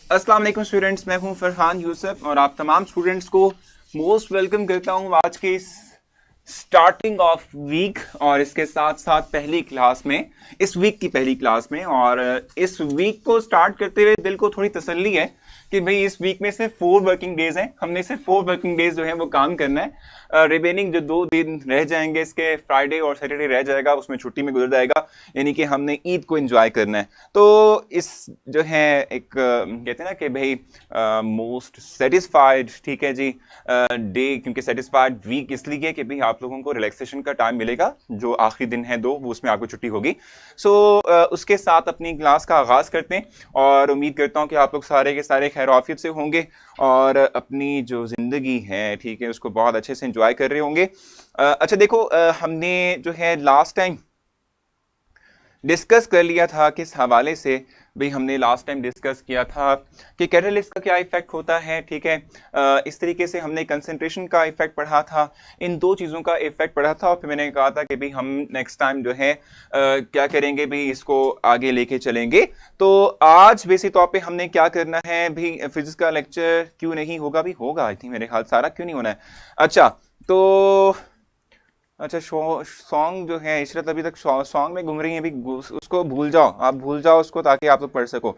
अस्सलाम वालेकुम स्टूडेंट्स, मैं हूं फरहान यूसुफ और आप तमाम स्टूडेंट्स को मोस्ट वेलकम करता हूं आज के इस स्टार्टिंग ऑफ वीक और इसके साथ साथ पहली क्लास में, इस वीक की पहली क्लास में। और इस वीक को स्टार्ट करते हुए दिल को थोड़ी तसल्ली है कि भाई इस वीक में सिर्फ 4 वर्किंग डेज हैं। हमने सिर्फ 4 वर्किंग डेज जो है वो काम करना है। रिमेनिंग जो 2 दिन रह जाएंगे, इसके फ्राइडे और सैटरडे रह जाएगा, उसमें छुट्टी में गुजर जाएगा, यानी कि हमने ईद को एंजॉय करना है। तो इस जो है एक कहते हैं ना कि भाई मोस्ट सेटिस्फाइड, ठीक है जी, डे, क्योंकि सेटिस्फाइड वीक इसलिए कि भाई आप लोगों को रिलैक्सेशन का टाइम मिलेगा, जो आखिरी दिन है 2 वो उसमें आपको छुट्टी होगी। सो उसके साथ अपनी क्लास का आगाज करते हैं और उम्मीद करता हूँ कि आप लोग सारे के सारे खैर आफियत से होंगे और अपनी जो जिंदगी है, ठीक है, उसको बहुत अच्छे से एंजॉय कर रहे होंगे। अच्छा देखो, हमने जो है लास्ट टाइम डिस्कस कर लिया था, किस हवाले से भाई हमने लास्ट टाइम डिस्कस किया था कि कैटलिस्ट का क्या इफेक्ट होता है, ठीक है। इस तरीके से हमने कंसंट्रेशन का इफेक्ट पढ़ा था, इन 2 चीज़ों का इफेक्ट पढ़ा था और फिर मैंने कहा था कि भाई हम नेक्स्ट टाइम जो है क्या करेंगे, भाई इसको आगे लेके चलेंगे। तो आज बेसिक तौर पे हमने क्या करना है, भाई फिजिक्स का लेक्चर क्यों नहीं होगा, भी होगा आई थिंक, मेरे ख्याल सारा क्यों नहीं होना है। अच्छा तो अच्छा, सॉन्ग जो है इशरत अभी तक सॉन्ग में घूम रही है, अभी उसको भूल जाओ, आप भूल जाओ उसको, ताकि आप लोग पढ़ सको।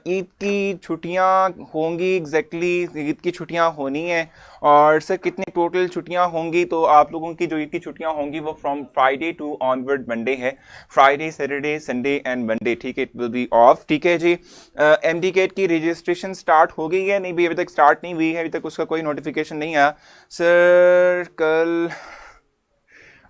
ईद की छुट्टियां होंगी, एग्जैक्टली ईद की छुट्टियां होनी है। और सर कितनी टोटल छुट्टियां होंगी, तो आप लोगों की जो ईद की छुट्टियां होंगी वो from Friday to onward Monday है। Friday, Saturday, Sunday and Monday, ठीक है, इट विल बी ऑफ, ठीक है जी। एमडीकेट की रजिस्ट्रेशन स्टार्ट हो गई है? नहीं भी, अभी तक स्टार्ट नहीं हुई है, अभी तक उसका कोई नोटिफिकेशन नहीं आया। सर कल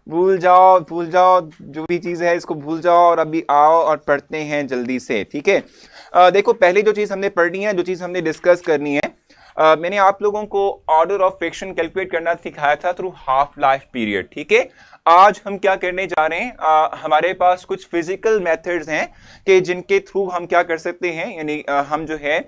भूल जाओ, भूल जाओ, जो भी चीज़ है इसको भूल जाओ और अभी आओ और पढ़ते हैं जल्दी से, ठीक है। देखो, पहली जो चीज़ हमने पढ़नी है, जो चीज़ हमने डिस्कस करनी है, मैंने आप लोगों को ऑर्डर ऑफ फ्रैक्शन कैलकुलेट करना सिखाया था थ्रू हाफ लाइफ पीरियड, ठीक है। आज हम क्या करने जा रहे हैं, हमारे पास कुछ फिजिकल मेथड्स हैं कि जिनके थ्रू हम क्या कर सकते हैं, यानी हम जो है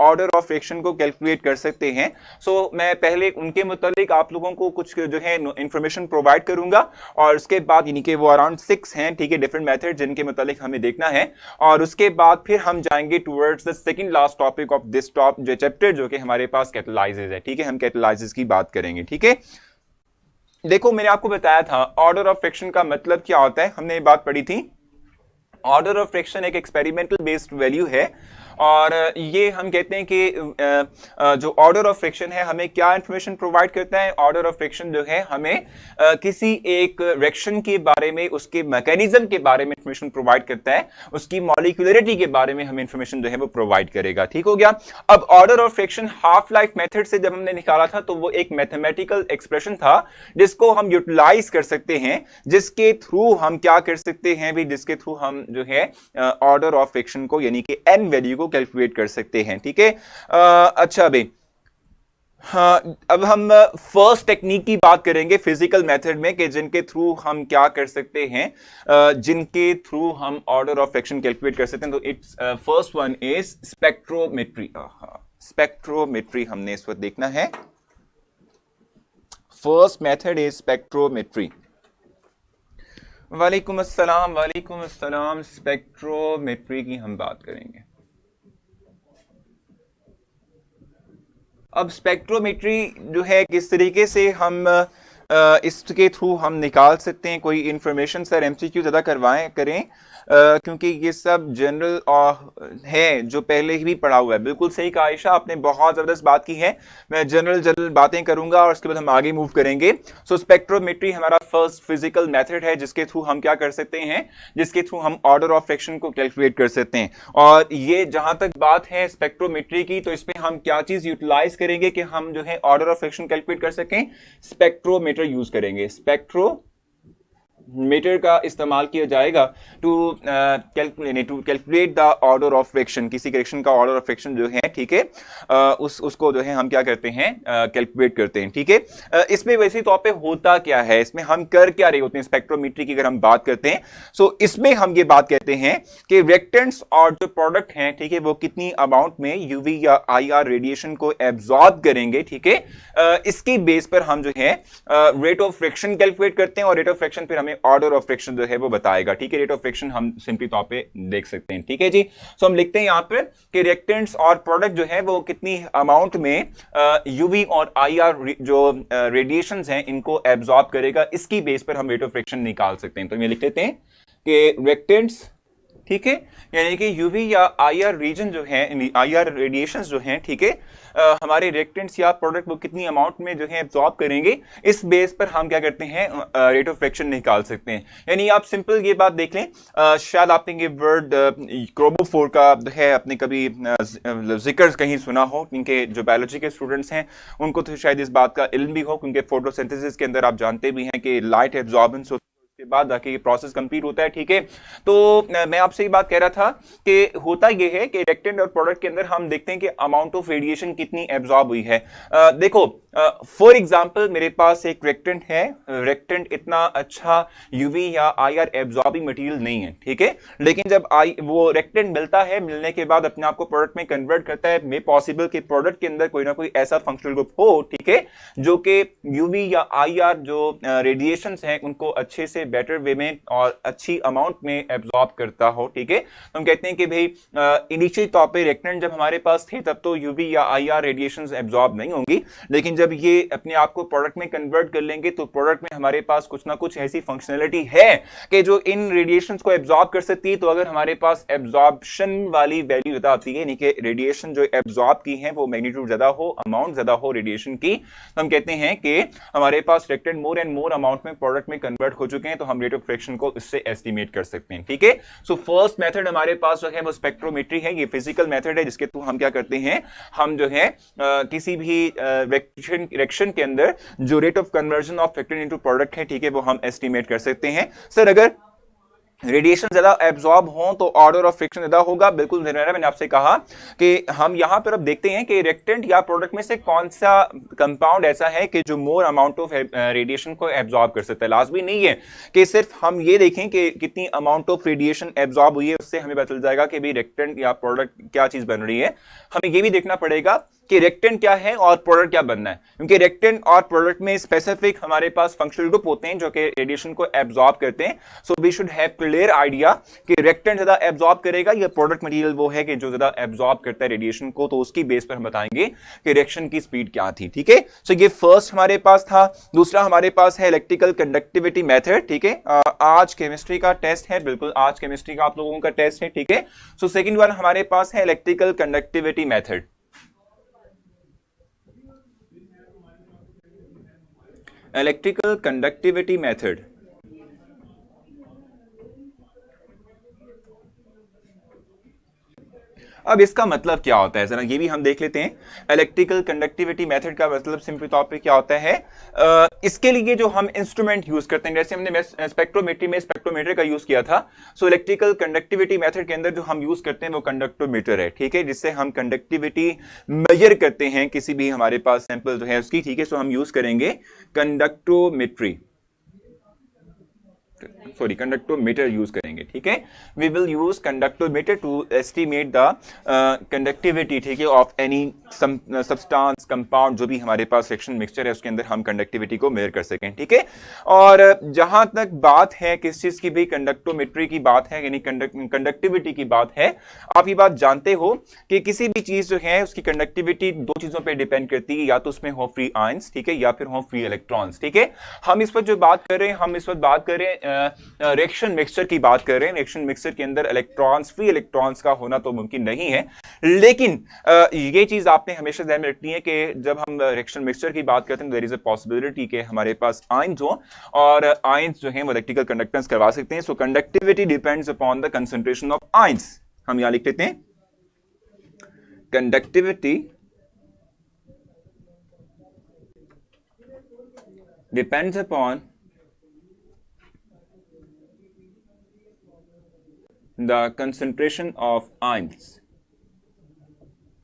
ऑर्डर ऑफ फ्रैक्शन को कैलकुलेट कर सकते हैं। सो मैं पहले उनके मुतालिक आप लोगों को कुछ जो है इंफॉर्मेशन प्रोवाइड करूंगा और उसके बाद, यानी कि वो अराउंड 6 हैं, ठीक है, डिफरेंट मेथड जिनके मुतालिक हमें देखना है। और उसके बाद फिर हम जाएंगे towards the second last topic of this जो चैप्टर, जो कि हमारे पास कैटलाइजेज है, ठीक है। हम कैटलाइजेज की बात करेंगे, ठीक है। देखो, मैंने आपको बताया था ऑर्डर ऑफ फ्रैक्शन का मतलब क्या होता है, हमने ये बात पढ़ी थी। ऑर्डर ऑफ फ्रैक्शन एक एक्सपेरिमेंटल बेस्ड वैल्यू है और ये हम कहते हैं कि जो ऑर्डर ऑफ फ्रैक्शन है हमें क्या इंफॉर्मेशन प्रोवाइड करता है। ऑर्डर ऑफ फ्रैक्शन जो है हमें किसी एक रिएक्शन के बारे में, उसके मैकेनिज्म के बारे में इंफॉर्मेशन प्रोवाइड करता है, उसकी मॉलिक्यूलरिटी के बारे में हमें इंफॉर्मेशन जो है वो प्रोवाइड करेगा, ठीक हो गया। अब order of fraction half life method से जब हमने निकाला था तो वो एक मैथमेटिकल एक्सप्रेशन था जिसको हम यूटिलाइज कर सकते हैं, जिसके थ्रू हम क्या कर सकते हैं भी, जिसके थ्रू हम जो है ऑर्डर ऑफ फ्रैक्शन को, यानी कि एन वैल्यू को कैलकुलेट कर सकते हैं, ठीक है। अच्छा भाई, हाँ, अब हम फर्स्ट टेक्निक की बात करेंगे फिजिकल मेथड में कि जिनके थ्रू हम क्या कर सकते हैं, जिनके थ्रू हम ऑर्डर ऑफ फ्रैक्शन कैलकुलेट कर सकते हैं। तो it's first one is spectrometry. Spectrometry हमने इस वक्त देखना है। First method is spectrometry. वालेकुम अस्सलाम, वालेकुम अस्सलाम। स्पेक्ट्रोमेट्री की हम बात करेंगे। अब स्पेक्ट्रोमेट्री जो है किस तरीके से हम इसके थ्रू हम निकाल सकते हैं कोई इंफॉर्मेशन। सर एमसीक्यू ज़्यादा करें क्योंकि ये सब जनरल है जो पहले ही भी पढ़ा हुआ है। बिल्कुल सही कहा आयशा, आपने बहुत ज़बरदस्त बात की है। मैं जनरल बातें करूंगा और उसके बाद हम आगे मूव करेंगे। सो स्पेक्ट्रोमेट्री हमारा फर्स्ट फिजिकल मेथड है जिसके थ्रू हम क्या कर सकते हैं, जिसके थ्रू हम ऑर्डर ऑफ फ्रैक्शन को कैलकुलेट कर सकते हैं। और ये जहां तक बात है स्पेक्ट्रोमेट्री की, तो इसमें हम क्या चीज़ यूटिलाइज करेंगे कि हम जो है ऑर्डर ऑफ फ्रैक्शन कैलकुलेट कर सकें, स्पेक्ट्रोमीटर यूज करेंगे। स्पेक्ट्रोमीटर का इस्तेमाल किया जाएगा to calculate the order of fraction. किसी रिएक्शन का ऑर्डर ऑफ फ्रैक्शन जो है, ठीक है, उसको जो है हम क्या करते हैं, कैलकुलेट करते हैं, ठीक है। इसमें वैसे तौर पे होता क्या है, इसमें हम कर क्या रहे होते हैं स्पेक्ट्रोमेट्री की अगर हम बात करते हैं। सो इसमें हम ये बात कहते हैं कि रिएक्टेंट्स और जो प्रोडक्ट हैं, ठीक है, वो कितनी अमाउंट में यूवी या आईआर रेडिएशन को एब्जॉर्ब करेंगे, ठीक है। इसकी बेस पर हम जो है रेट ऑफ फ्रैक्शन कैलकुलेट करते हैं और रेट ऑफ फ्रैक्शन फिर हमें ऑर्डर ऑफ फ्रिक्शन जो है वो बताएगा, ठीक है। रेट ऑफ फ्रिक्शन हम सिंपली तौर पे देख सकते हैं, ठीक है जी। सो हम लिखते हैं यहाँ पे कि रिएक्टेंट्स और प्रोडक्ट जो है वो कितनी अमाउंट में यूवी और आईआर जो रेडिएशंस हैं इनको एब्जॉर्ब करेगा, इसकी बेस पर हम रेट ऑफ फ्रिक्शन निकाल सकते हैं। तो ये लिख लेते हैं कि रिएक्टेंट्स, ठीक है, यानी कि यूवी या आईआर रीजन जो है, आईआर रेडिएशंस जो हैं, ठीक है, हमारे रिएक्टेंट्स या प्रोडक्ट वो कितनी अमाउंट में जो है एब्जॉर्ब करेंगे, इस बेस पर हम क्या करते हैं रेट ऑफ फ्रिक्शन निकाल सकते हैं। यानी आप सिंपल ये बात देख लें, शायद आपने ये वर्ड क्रोमोफोर का है आपने कभी जिक्र कहीं सुना हो, क्योंकि जो बायोलॉजी के स्टूडेंट्स हैं उनको तो शायद इस बात का इल्म भी हो, क्योंकि फोटोसिंथेसिस के अंदर आप जानते भी हैं कि लाइट एब्जॉर्बेंस के बाद जाके ये प्रोसेस कंप्लीट होता है, ठीक है। तो मैं आपसे ये बात कह रहा था कि होता ये है कि रिएक्टेंट और प्रोडक्ट के अंदर हम देखते हैं कि अमाउंट ऑफ रेडिएशन कितनी एब्जॉर्ब हुई है। देखो फॉर एग्जांपल मेरे पास एक रिएक्टेंट है, रिएक्टेंट इतना अच्छा यूवी या आईआर एब्जॉर्बिंग मटेरियल नहीं है, ठीक है, लेकिन जब वो रिएक्टेंट मिलता है, मिलने के बाद अपने आप को प्रोडक्ट में कन्वर्ट करता है, मे पॉसिबल कि प्रोडक्ट के अंदर कोई ना कोई ऐसा फंक्शनल ग्रुप हो, ठीक है, जो कि यूवी या आईआर जो रेडिएशंस हैं उनको अच्छे से बेटर वे में और अच्छी अमाउंट में एब्जॉर्ब करता हो, ठीक है। तो हम कहते हैं कि भाई इनिशियल तौर पे रिएक्टेंट जब हमारे पास थे तब तो यूवी या आईआर रेडिएशंस एब्जॉर्ब नहीं होंगी, लेकिन जब ये अपने आप को प्रोडक्ट में कन्वर्ट कर लेंगे तो प्रोडक्ट में हमारे पास कुछ ना कुछ ऐसी फंक्शनैलिटी है कि जो इन रेडिएशंस को एब्जॉर्ब कर सकती है। तो अगर हमारे पास एब्जॉर्प्शन वाली वैल्यू ज्यादा आती है, यानी कि रेडिएशन जो एब्जॉर्ब की है वो मैग्नीट्यूड ज्यादा हो, अमाउंट ज्यादा हो रेडिएशन की, तो हम कहते हैं कि हमारे पास reactant more and more amount में प्रोडक्ट में कन्वर्ट हो चुके हैं, तो हम रेट ऑफ फ्रिक्शन को इससे एस्टिमेट कर सकते हैं, ठीक है। सो फर्स्ट मेथड हमारे पास जो है वो स्पेक्ट्रोमेट्री है, ये फिजिकल मेथड है जिसके थ्रू हम क्या करते हैं, हम जो है किसी भी रिएक्शन के अंदर जो rate of conversion of reactant into product है, ठीक है, वो हम एस्टिमेट कर सकते हैं। सर अगर रेडिएशन ज्यादा एब्जॉर्ब हो तो ऑर्डर ऑफ फ्रिक्शन ज्यादा होगा, बिल्कुल मैंने आपसे कहा कि हम यहां पर अब देखते हैं कि रिएक्टेंट या प्रोडक्ट में से कौन सा कंपाउंड ऐसा है कि जो मोर अमाउंट ऑफ रेडिएशन को एब्जॉर्ब कर सकता है। लाजमी नहीं है कि सिर्फ हम ये देखें कि कितनी अमाउंट ऑफ रेडिएशन एब्जॉर्ब हुई है, उससे हमें पता चल जाएगा कि भाई रिएक्टेंट या प्रोडक्ट क्या चीज बन रही है। हमें ये भी देखना पड़ेगा कि रिएक्टेंट क्या है और प्रोडक्ट क्या बनना है, क्योंकि रिएक्टेंट और प्रोडक्ट में स्पेसिफिक हमारे पास फंक्शनल ग्रुप होते हैं जो कि रेडिएशन को एब्जॉर्ब करते हैं। So we should have clear idea कि रिएक्टेंट ज्यादा एब्जॉर्ब करेगा या प्रोडक्ट मटेरियल वो है कि जो ज्यादा एब्जॉर्ब करता है रेडिएशन को, तो उसकी बेस पर हम बताएंगे कि रिएक्शन की स्पीड क्या थी, ठीक है। सो ये फर्स्ट हमारे पास था। दूसरा हमारे पास है इलेक्ट्रिकल कंडक्टिविटी मेथड, ठीक है। आज केमिस्ट्री का टेस्ट है, बिल्कुल आज केमिस्ट्री का आप लोगों का टेस्ट है, ठीक है। सो सेकंड वन हमारे पास है electrical conductivity method. Electrical conductivity method, अब इसका मतलब क्या होता है जरा ये भी हम देख लेते हैं। इलेक्ट्रिकल कंडक्टिविटी मेथड का मतलब सिंपल तौर पे क्या होता है, इसके लिए जो हम इंस्ट्रूमेंट यूज करते हैं, जैसे हमने स्पेक्ट्रोमेट्री में स्पेक्ट्रोमीटर का यूज किया था, सो इलेक्ट्रिकल कंडक्टिविटी मेथड के अंदर जो हम यूज करते हैं वो कंडक्टोमीटर है, ठीक है, जिससे हम कंडक्टिविटी मेजर करते हैं किसी भी हमारे पास सैंपल जो है उसकी, ठीक है। सो हम यूज करेंगे कंडक्टोमीटर यूज करेंगे, ठीक है। We will use conductometer to estimate the conductivity, ठीक है, ऑफ एनी सब्सटेंस कंपाउंड, जो भी हमारे पास रिएक्शन मिक्सचर है उसके अंदर हम कंडक्टिविटी को मेजर कर सकें, ठीक है। और जहां तक बात है किस चीज की भी कंडक्टोमेट्री की बात है, यानी कंडक्टिविटी की बात है, आप ये बात जानते हो कि किसी भी चीज जो है उसकी कंडक्टिविटी दो चीजों पर डिपेंड करती है, या तो उसमें हो फ्री आयंस, ठीक है, या फिर हो फ्री इलेक्ट्रॉन्स, ठीक है। हम इस वक्त जो बात कर रहे हैं, हम इस वक्त बात कर रहे हैं रिएक्शन मिक्सचर की बात कर रहे हैं। रिएक्शन मिक्सचर के अंदर इलेक्ट्रॉन्स, फ्री इलेक्ट्रॉन्स का होना तो मुमकिन नहीं है, लेकिन ये चीज आपने हमेशा ध्यान में रखनी है कि जब हम रिएक्शन मिक्सचर की बात करते हैं देयर इज अ पॉसिबिलिटी कि हमारे पास आयंस हो, और आयंस जो है वो इलेक्ट्रिकल कंडक्टेंस करवा सकते हैं। So conductivity depends upon the concentration of ions. हम यहां लिख लेते हैं conductivity depends upon the concentration of ions,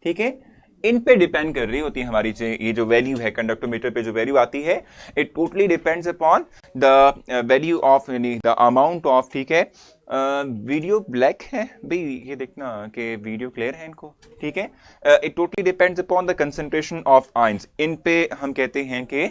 ठीक है। इन पे डिपेंड कर रही होती है हमारी ये जो वैल्यू है कंडक्टोमीटर पे जो वैल्यू आती है, it totally depends upon the value of the amount of, ठीक है, वीडियो ब्लैक है भाई, ये देखना कि वीडियो क्लियर है इनको, ठीक है। It totally depends upon the concentration of ions, इन पे हम कहते हैं कि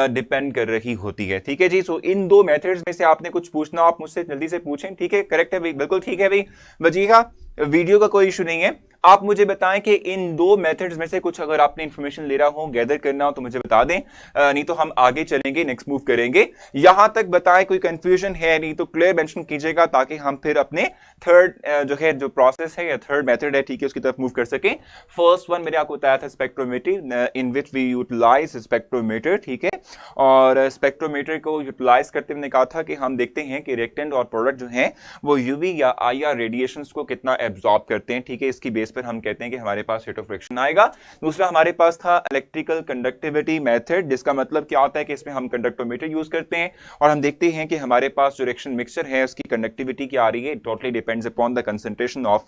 डिपेंड कर रही होती है, ठीक है जी। सो इन दो मेथड्स में से आपने कुछ पूछना, आप मुझसे जल्दी से पूछें, ठीक है। करेक्ट है भाई, बिल्कुल ठीक है भाई। वजीहा, वीडियो का कोई इशू नहीं है, आप मुझे बताएं कि इन दो मेथड्स में से कुछ अगर आपने इंफॉर्मेशन ले रहा हो, गैदर करना हो तो मुझे बता दें, नहीं तो हम आगे चलेंगे, नेक्स्ट मूव करेंगे। यहां तक बताएं कोई कंफ्यूजन है, नहीं तो क्लियर मेंशन कीजिएगा ताकि हम फिर अपने थर्ड जो है, जो प्रोसेस है या थर्ड मेथड है, ठीक है, उसकी तरफ मूव कर सकें। फर्स्ट वन मैंने आपको बताया था spectrometry, in which we utilize spectrometer, ठीक है। और स्पेक्ट्रोमीटर को यूटिलाइज करते हुए कहा था कि हम देखते हैं कि रिएक्टेंट और प्रोडक्ट जो है वो यूवी या आईआर रेडिएशंस को कितना एब्जॉर्ब करते हैं, ठीक है। इसकी बेस पर हम कहते हैं कि हमारे पास रेट ऑफ फ्रिक्शन आएगा। दूसरा हमारे पास था इलेक्ट्रिकल कंडक्टिविटी मेथड, जिसका मतलब क्या होता है कि इसमें हम कंडक्टोमीटर यूज करते हैं और हम देखते हैं कि हमारे पास जो रिएक्शन मिक्सचर है उसकी कंडक्टिविटी क्या आ रही है, totally depends upon the concentration of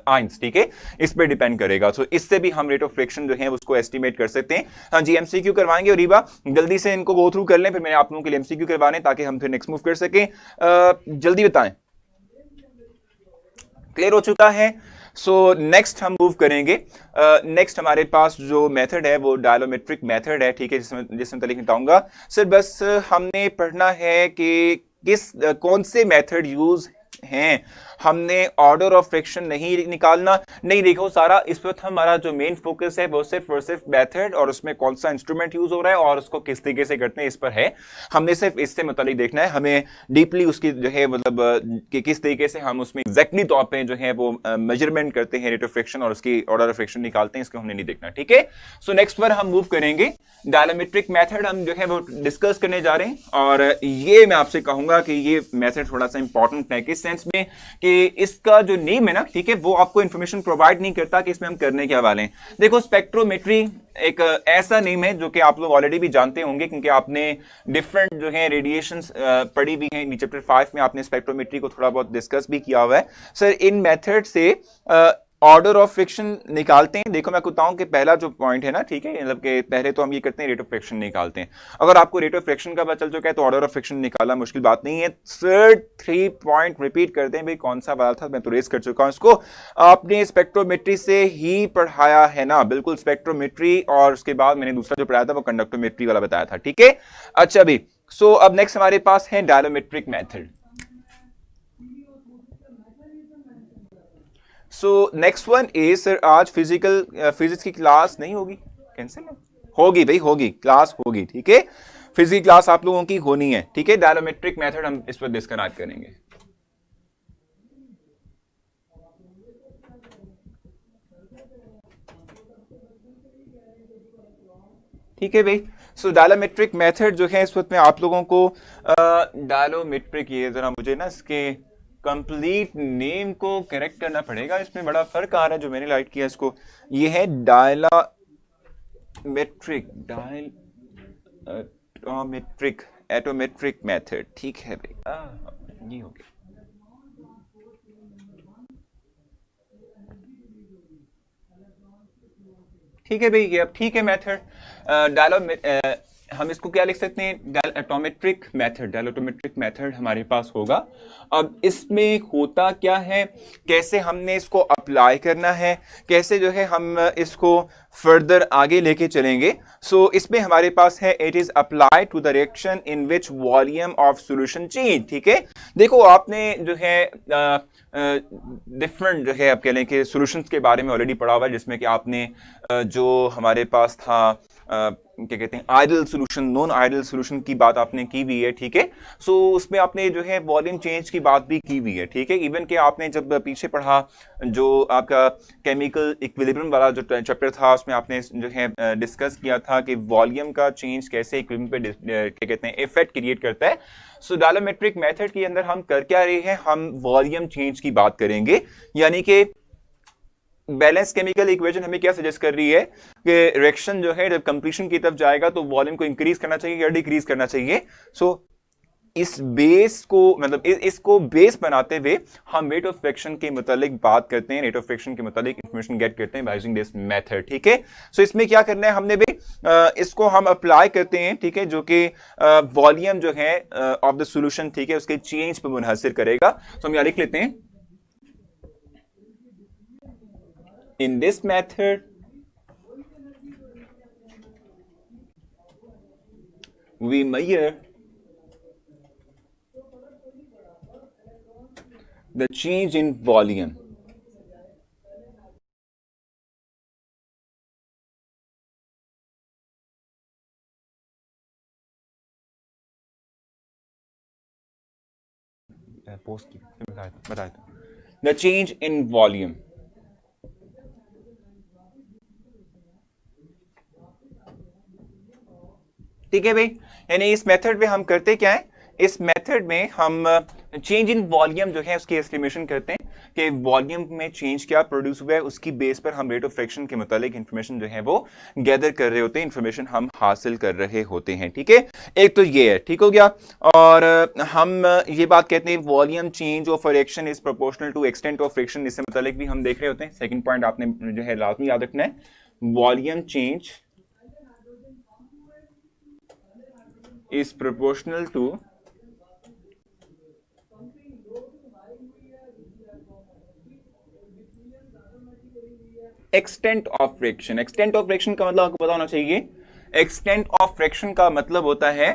ions, ठीक है, इस पर डिपेंड करेगा। सो इससे भी हम रेट ऑफ फ्रिक्शन जो है उसको एस्टिमेट कर सकते हैं। हाँ जी, एमसीक्यू करवाएंगे और रीबा जल्दी से इनको गो थ्रू कर लें, फिर मैंने आप लोगों के लिए एमसीक्यू करवाने ताकि हम फिर नेक्स्ट मूव कर सकें। जल्दी बताएं, क्लियर हो चुका है। सो नेक्स्ट हम मूव करेंगे। नेक्स्ट हमारे पास जो मेथड है वो डायलोमेट्रिक मेथड है, ठीक है, जिसमें तरीके बताऊंगा। सर बस हमने पढ़ना है कि कौन से मेथड यूज हैं, हमने ऑर्डर ऑफ फ्रिक्शन नहीं निकालना। नहीं, देखो सारा इस वक्त हमारा जो मेन फोकस है वो सिर्फ और सिर्फ मेथड और उसमें कौन सा इंस्ट्रूमेंट यूज हो रहा है और उसको किस तरीके से करते हैं इस पर है। हमने सिर्फ इससे मतलब देखना है, हमें डीपली उसकी जो है मतलब कि किस तरीके से हम उसमें एग्जैक्टली तौर पे जो है वो मेजरमेंट करते हैं रेट ऑफ फ्रिक्शन और उसकी ऑर्डर ऑफ फ्रिक्शन निकालते हैं, इसको हमने नहीं देखना, ठीक है। सो नेक्स्ट पर हम मूव करेंगे, डायलोमेट्रिक मेथड हम जो है वो डिस्कस करने जा रहे हैं। और ये मैं आपसे कहूंगा कि ये मेथड थोड़ा सा इंपॉर्टेंट है किस सेंस में कि इसका जो नेम है ना, ठीक है, वो आपको इंफॉर्मेशन प्रोवाइड नहीं करता कि इसमें हम करने के वाले हैं। देखो स्पेक्ट्रोमेट्री एक ऐसा नेम है जो कि आप लोग ऑलरेडी भी जानते होंगे क्योंकि आपने डिफरेंट जो है रेडिएशंस पढ़ी भी हैं। चैप्टर 5 में आपने स्पेक्ट्रोमेट्री को थोड़ा बहुत डिस्कस भी किया हुआ है। सर इन मेथड से ऑर्डर ऑफ फ्रिक्शन निकालते हैं। देखो मैं बताऊं कि पहला जो पॉइंट है ना, ठीक है, मतलब कि पहले तो हम ये करते हैं रेट ऑफ फ्रिक्शन निकालते हैं। अगर आपको रेट ऑफ फ्रिक्शन का पता चल चुका है तो ऑर्डर ऑफ फ्रिक्शन निकालना मुश्किल बात नहीं है। सर 3 पॉइंट रिपीट करते हैं भाई, कौन सा वाला था, मैं तो रेस कर चुका हूं इसको, आपने स्पेक्ट्रोमेट्री से ही पढ़ाया है ना, बिल्कुल स्पेक्ट्रोमेट्री, और उसके बाद मैंने दूसरा जो पढ़ाया था वो कंडक्टोमेट्री वाला बताया था, ठीक है। अच्छा भी, सो अब नेक्स्ट हमारे पास है dilatometric method. So next one is, sir आज फिजिक्स की क्लास नहीं होगी, कैंसिल होगी भाई, होगी क्लास होगी, ठीक है, फिजिक्स की क्लास आप लोगों की होनी है, ठीक है। डायलोमेट्रिक मेथड हम इस पर डिस्कस करेंगे। ठीक है भाई। सो डायलोमेट्रिक मेथड जो है इस वक्त में आप लोगों को डायलोमेट्रिक, ये जरा मुझे ना इसके कंप्लीट नेम को करेक्ट करना पड़ेगा, इसमें बड़ा फर्क आ रहा है जो मैंने लाइट किया इसको। ये है डायलोमेट्रिक एटोमेट्रिक मेथड, ठीक है भाई, ये हो गया। ठीक है भाई, ये अब ठीक है मेथड। हम इसको क्या लिख सकते हैं, डायलोमेट्रिक मेथड, डायलोमेट्रिक मेथड हमारे पास होगा। अब इसमें होता क्या है, कैसे हमने इसको अप्लाई करना है, कैसे जो है हम इसको फर्दर आगे लेके चलेंगे। सो इसमें हमारे पास है, it is apply to the reaction in which volume of solution change, ठीक है। देखो आपने जो है डिफरेंट जो है आप कह लें कि सॉल्यूशंस के बारे में ऑलरेडी पढ़ा हुआ है, जिसमें कि आपने जो हमारे पास था क्या कहते हैं ideal solution, non ideal solution की बात आपने की हुई है, ठीक है। सो उसमें आपने जो है वॉल्यूम चेंज की बात भी की हुई है, ठीक है। इवन कि आपने जब पीछे पढ़ा जो आपका केमिकल इक्विलिब्रियम वाला जो चैप्टर था उसमें आपने जो है डिस्कस किया था कि वॉल्यूम का चेंज कैसे इक्विलिब्रियम पे क्या कहते हैं इफेक्ट क्रिएट करता है। सो डायलोमेट्रिक मेथड के अंदर हम कर क्या रहे हैं, हम वॉल्यूम चेंज की बात करेंगे। यानी कि बैलेंस केमिकल इक्वेशन हमें क्या सजेस्ट कर रही है कि रिएक्शन जो है जब कंप्लीशन की तरफ जाएगा तो वॉल्यूम को इंक्रीज करना चाहिए या डिक्रीज करना चाहिए। सो इस बेस को मतलब इसको बेस बनाते हुए हम रेट ऑफ फ्रिक्शन के मुतालिक बात करते हैं, रेट ऑफ फ्रिक्शन के मुतालिक इंफॉर्मेशन गेट करते हैं बाय यूजिंग दिस मेथड। ठीक है, सो इसमें क्या करना है हमने भी इसको हम अप्लाई करते हैं, ठीक है, जो कि वॉल्यूम जो है ऑफ द सॉल्यूशन, ठीक है, उसके चेंज पर मुनहसर करेगा। तो हम यहां लिख लेते हैं, इन this method we measure the change in volume post की बताया था, the change in volume। ठीक है भाई, यानी इस मेथड में हम करते क्या है, इस मेथड में हम चेंज इन वॉल्यूम जो है उसकी एस्टिमेशन करते हैं कि वॉल्यूम में चेंज क्या प्रोड्यूस हुआ है, उसकी बेस पर हम रेट ऑफ फ्रिक्शन के मुतालिक इंफॉर्मेशन जो है वो गैदर कर रहे होते हैं, इंफॉर्मेशन हम हासिल कर रहे होते हैं। ठीक है, एक तो ये है, ठीक हो गया। और हम ये बात कहते हैं volume change of friction is proportional to extent of friction, इससे मुतालिक भी हम देख रहे होते हैं। सेकंड पॉइंट आपने जो है लाजमी याद रखना है, volume change is proportional to extent of friction। extent of friction का मतलब आपको पता होना चाहिए, extent of friction का मतलब होता है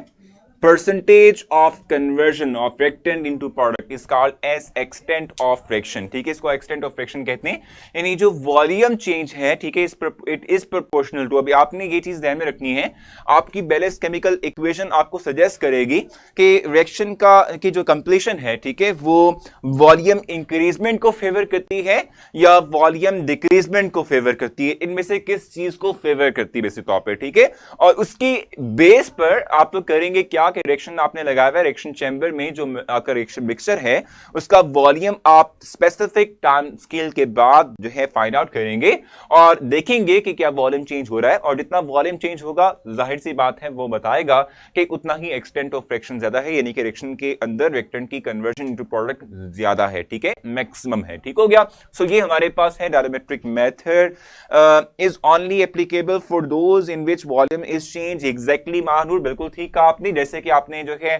percentage of conversion of reactant into product is called as extent of friction। ठीक है, इसको extent of friction कहते हैं, यानी जो वॉल्यूम चेंज है, ठीक है, इट इज प्रोपोर्शनल टू, अभी आपने ये चीज ध्यान में रखनी है, आपकी बैलेंस केमिकल इक्वेशन आपको सजेस्ट करेगी कि रिएक्शन का की जो कंप्लीशन है, ठीक है, वो वॉल्यूम इंक्रीजमेंट को फेवर करती है या वॉल्यूम डिक्रीजमेंट को फेवर करती है, इनमें से किस चीज को फेवर करती है बेसिक तौर पर। ठीक है, और उसकी बेस पर आप लोग करेंगे क्या कि रिएक्शन आपने लगाया हुआ है, रिएक्शन चैम्बर में जो आपका रिएक्शन मिक्सचर है उसका वॉल्यूम आप स्पेसिफिक टाइम स्केल के बाद जो है फाइंड आउट करेंगे और देखेंगे कि क्या वॉल्यूम चेंज हो रहा है, और जितना वॉल्यूम चेंज होगा जाहिर सी बात है वो बताएगा कि उतना ही एक्सटेंट ऑफ फ्रिक्शन ज्यादा है, यानी कि रिएक्शन के अंदर रिएक्टेंट की कन्वर्जन इनटू प्रोडक्ट ज्यादा है। ठीक है, मैक्सिमम है। ठीक हो गया, सो ये हमारे पास है dilatometric method is only applicable for those in which volume is change. Exactly Mahnoor, बिल्कुल ठीक कहा आपने, जैसे कि आपने जो है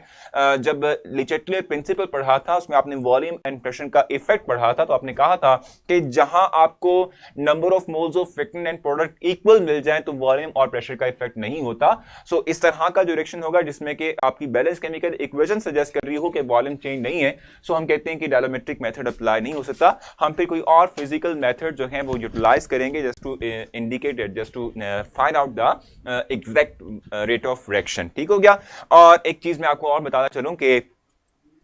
जब लिचेटले प्रिंसिपल पढ़ा था उसमें आपने वॉल्यूम एंड प्रेशर का इफेक्ट पढ़ा था, तो आपने कहा था कि जहां आपको number of moles of friction and product equal मिल जाए तो वॉल्यूम और प्रेशर का इफेक्ट नहीं होता। सो इस तरह का जो रिएक्शन होगा जिसमें कि आपकी बैलेंस केमिकल इक्वेशन सजेस्ट कर रही हो कि वॉल्यूम चेंज नहीं है, सो हम कहते हैं कि डायनामेट्रिक मेथड अप्लाई नहीं हो सकता, हम फिर कोई और फिजिकल मेथड जो है वो यूटिलाइज करेंगे just to indicate it, just to find out the exact rate of reaction. ठीक हो गया, और एक चीज मैं आपको और बताना चलूं कि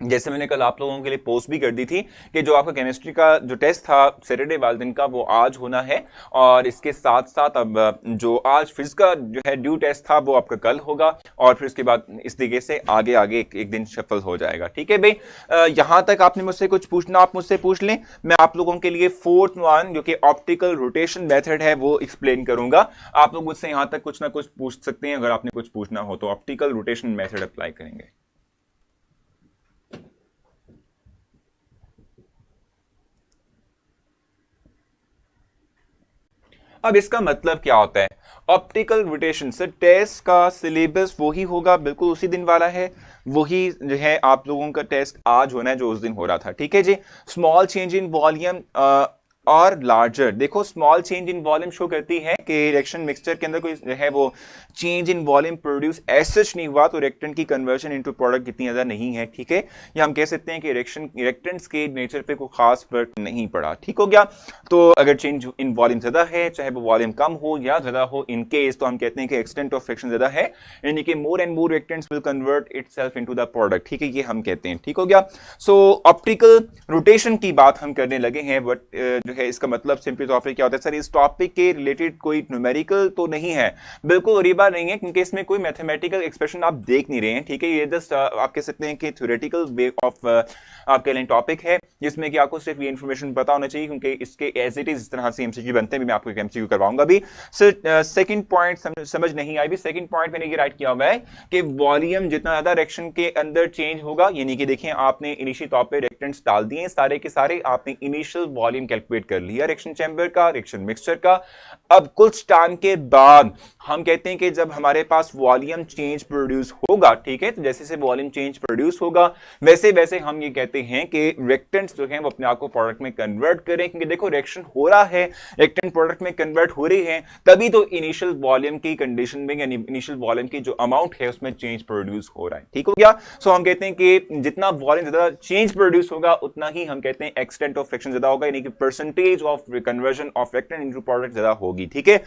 जैसे मैंने कल आप लोगों के लिए पोस्ट भी कर दी थी कि जो आपका केमिस्ट्री का जो टेस्ट था सैटरडे वाले दिन का वो आज होना है, और इसके साथ साथ अब जो आज फिजिक्स का जो है ड्यू टेस्ट था वो आपका कल होगा, और फिर उसके बाद इस तरीके से आगे आगे एक दिन शफल हो जाएगा। ठीक है भाई, यहां तक आपने मुझसे कुछ पूछना आप मुझसे पूछ लें, मैं आप लोगों के लिए फोर्थ वन जो कि ऑप्टिकल रोटेशन मेथड है वो एक्सप्लेन करूंगा। आप लोग मुझसे यहां तक कुछ ना कुछ पूछ सकते हैं, अगर आपने कुछ पूछना हो तो ऑप्टिकल रोटेशन मेथड अप्लाई करेंगे। अब इसका मतलब क्या होता है, ऑप्टिकल रोटेशन से टेस्ट का सिलेबस वही होगा, बिल्कुल उसी दिन वाला है, वही जो है आप लोगों का टेस्ट आज होना है जो उस दिन हो रहा था। ठीक है जी, स्मॉल चेंज इन वॉल्यूम और लार्जर, देखो small change in volume show करती है कि रिएक्शन मिक्सचर के अंदर कोई है वो change in volume produce as such नहीं हुआ, तो रिएक्टेंट की कन्वर्जन इनटू प्रोडक्ट इतनी ज्यादा नहीं है। ठीक है, या हम कह सकते हैं कि रिएक्टेंट्स के नेचर पे कोई खास फर्क नहीं पड़ा। ठीक हो गया, तो अगर चेंज इन वॉल्यूम ज्यादा है, चाहे वो वॉल्यूम कम हो या ज्यादा हो, इन केस तो हम कहते हैं कि एक्सटेंट ऑफ फ्रिक्शन ज्यादा है, यानी कि मोर and more reactants will convert itself into the product. ठीक है, ये हम कहते हैं। ठीक हो गया, सो ऑप्टिकल रोटेशन की बात हम करने लगे हैं, बट जो है इसका मतलब सिंपली तौर पे क्या होता है, सर इस टॉपिक के रिलेटेड कोई कोई न्यूमेरिकल तो नहीं है, बिल्कुल गरीबा नहीं है, क्योंकि इसमें कोई मैथमेटिकल एक्सप्रेशन आप देख नहीं रहे हैं, ठीक है। ये जस्ट आप कह सकते हैं कि थ्योरेटिकल वे ऑफ आपके लिए टॉपिक है, जिसमें कि आपको सिर्फ ये इन्फॉर्मेशन पता होना चाहिए, क्योंकि इसके एज इट इज इस तरह से एमसीक्यू बनते हैं। मैं आपको एक एमसीक्यू करवाऊंगा भी। सेकंड पॉइंट समझ नहीं आई भी। सेकंड पॉइंट मैंने ये राइट किया हुआ है कि वॉल्यूम जितना ज्यादा रिएक्शन के अंदर चेंज होगा, यानी कि देखें आपने इनिशियल तौर पे रिएक्टेंट्स डाल दिए सारे के सारे, आपने इनिशियल वॉल्यूम कैलकुलेट कर लिया रिएक्शन चैम्बर का, रिएक्शन मिक्सचर का। अब कुछ टाइम के बाद हम कहते हैं कि जब हमारे पास वॉल्यूम चेंज प्रोड्यूस होगा, ठीक है, तो जैसे जैसे वॉल्यूम चेंज प्रोड्यूस होगा वैसे वैसे हम ये कहते हैं कि रिएक्टेंट्स जो हैं वो अपने आप को प्रोडक्ट में कन्वर्ट करें, क्योंकि देखो रिएक्शन हो रहा है, रिएक्टेंट प्रोडक्ट में कन्वर्ट हो रही है, तभी तो इनिशियल वॉल्यूम की कंडीशन में यानी इनिशियल वॉल्यूम की जो अमाउंट है उसमें चेंज प्रोड्यूस हो रहा है, ठीक हो गया। सो हम कहते हैं कि जितना वॉल्यूम ज्यादा चेंज प्रोड्यूस होगा उतना ही हम कहते हैं एक्सटेंट ऑफ फ्रिक्शन ज्यादा होगा, यानी कि percentage of conversion of reactant into product ज्यादा होगी, ठीक है।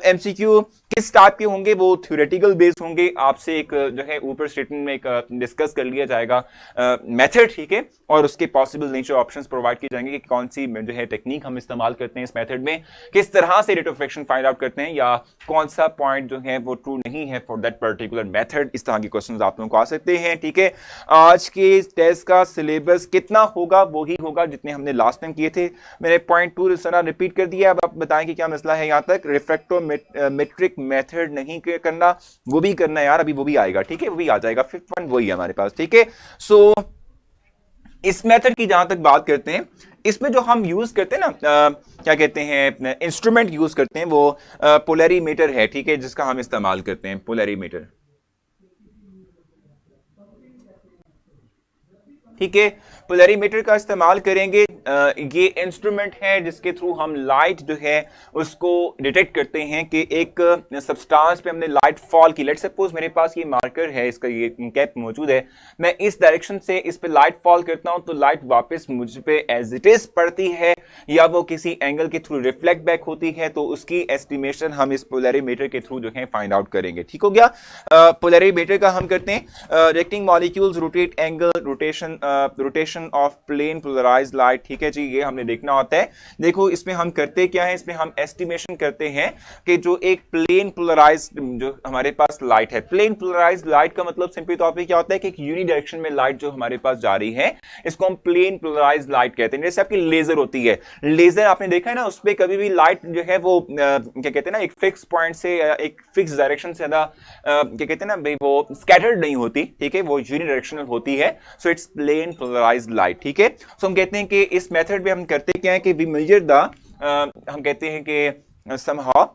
एमसीक्यू किस टाइप के होंगे, वो थ्योरेटिकल बेस्ड होंगे। आपसे एक जो है ऊपर स्टेटमेंट में एक डिस्कस कर लिया जाएगा मेथड, ठीक है, और उसके पॉसिबल नेचर ऑप्शंस प्रोवाइड किए जाएंगे कि कौन सी जो है टेक्निक हम इस्तेमाल करते हैं इस मेथड में, किस तरह से rate of friction find out करते हैं, या कौन सा पॉइंट जो है वो ट्रू नहीं है फॉर दैट पर्टिकुलर मेथड। इस तरह के क्वेश्चंस आप लोगों को आ सकते हैं, ठीक है। आज के टेस्ट का सिलेबस कितना होगा, वो ही होगा जितने हमने लास्ट टाइम किए थे। मैंने पॉइंट 2 रिपीट कर दिया। अब आप बताएं कि क्या मसला है यहां तक। रिफ्रैक्टोमेट्रिक मेथड नहीं करना, वो भी करना है यार, अभी वो भी आएगा, ठीक है, वो भी आ जाएगा। 5th पॉइंट वही है हमारे पास, ठीक है। सो इस मेथड की जहां तक बात करते हैं, इसमें जो हम यूज करते हैं ना, क्या कहते हैं, इंस्ट्रूमेंट यूज करते हैं, वो पोलैरीमीटर है, ठीक है, जिसका हम इस्तेमाल करते हैं, पोलैरीमीटर, ठीक है। पोलैरीमीटर का इस्तेमाल करेंगे। ये इंस्ट्रूमेंट है जिसके थ्रू हम लाइट जो है उसको डिटेक्ट करते हैं कि एक सब्सटेंस पे हमने लाइट फॉल की। लेट्स सपोज मेरे पास ये मार्कर है, इसका ये कैप मौजूद है, मैं इस डायरेक्शन से इस पे लाइट फॉल करता हूं तो लाइट वापस मुझ पे एज इट इज पड़ती है, या वो किसी एंगल के थ्रू रिफ्लेक्ट बैक होती है, तो उसकी एस्टिमेशन हम इस पोलैरीमीटर के थ्रू जो है फाइंड आउट करेंगे, ठीक हो गया। पोलैरीमीटर का हम करते हैं reacting molecules rotate angle rotation of plane polarised light, ठीक है जी, ये हमने देखना होता है। देखो इसमें हम करते क्या है, इसमें हम एस्टिमेशन करते हैं कि जो एक प्लेन पोलराइज्ड जो हमारे पास लाइट है, प्लेन पोलराइज्ड लाइट का मतलब सिंपली तौर पे क्या होता है कि एक यूनी डायरेक्शन में लाइट जो हमारे पास जा रही है, इसको हम प्लेन पोलराइज्ड लाइट कहते हैं। जैसे आपकी लेजर होती है, लेजर आपने देखा है ना, उस पर कभी भी लाइट जो है वो क्या कहते हैं ना, एक फिक्स पॉइंट से एक फिक्स डायरेक्शन से ज्यादा क्या कहते हैं ना भाई, वो स्कैटर्ड नहीं होती, ठीक है, वो यूनी डायरेक्शनल होती है। So it's plane polarised light, ठीक है। सो हम कहते हैं कि इस मेथड में हम करते क्या है कि वी मेजर द हम कहते हैं कि समहाउ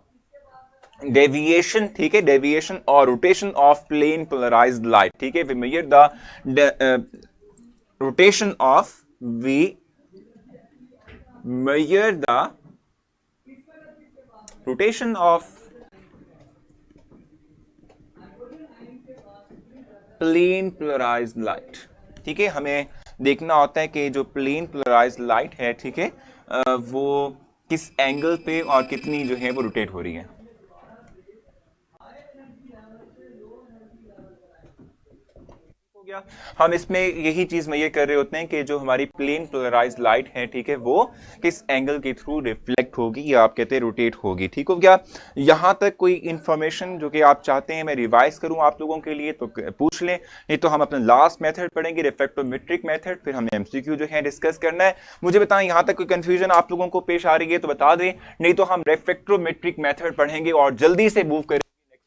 डेविएशन, ठीक है, डेविएशन और rotation of plane polarised light, ठीक है। We measure the rotation of we measure the rotation of plane polarized light, ठीक है। हमें देखना होता है कि जो प्लेन पोलराइज्ड लाइट है, ठीक है, वो किस एंगल पे और कितनी जो है वो रोटेट हो रही है। हम इसमें यही चीज में ये कर रहे होते हैं कि जो हमारी प्लेन पोलराइज्ड लाइट है, ठीक है, वो किस एंगल के थ्रू रिफ्लेक्ट होगी या आप कहते हैं रोटेट होगी, ठीक हो गया। यहां तक कोई इंफॉर्मेशन जो कि आप चाहते हैं मैं रिवाइज करूं आप लोगों के लिए तो पूछ लें, नहीं तो हम अपना लास्ट मेथड पढ़ेंगे, रिफ्रैक्टोमेट्रिक मेथड, फिर हमें एमसीक्यू जो है डिस्कस करना है। मुझे बताएं यहां तक कोई कंफ्यूजन आप लोगों को पेश आ रही है तो बता दें, नहीं तो हम रिफ्रैक्टोमेट्रिक मेथड पढ़ेंगे और जल्दी से मूव करें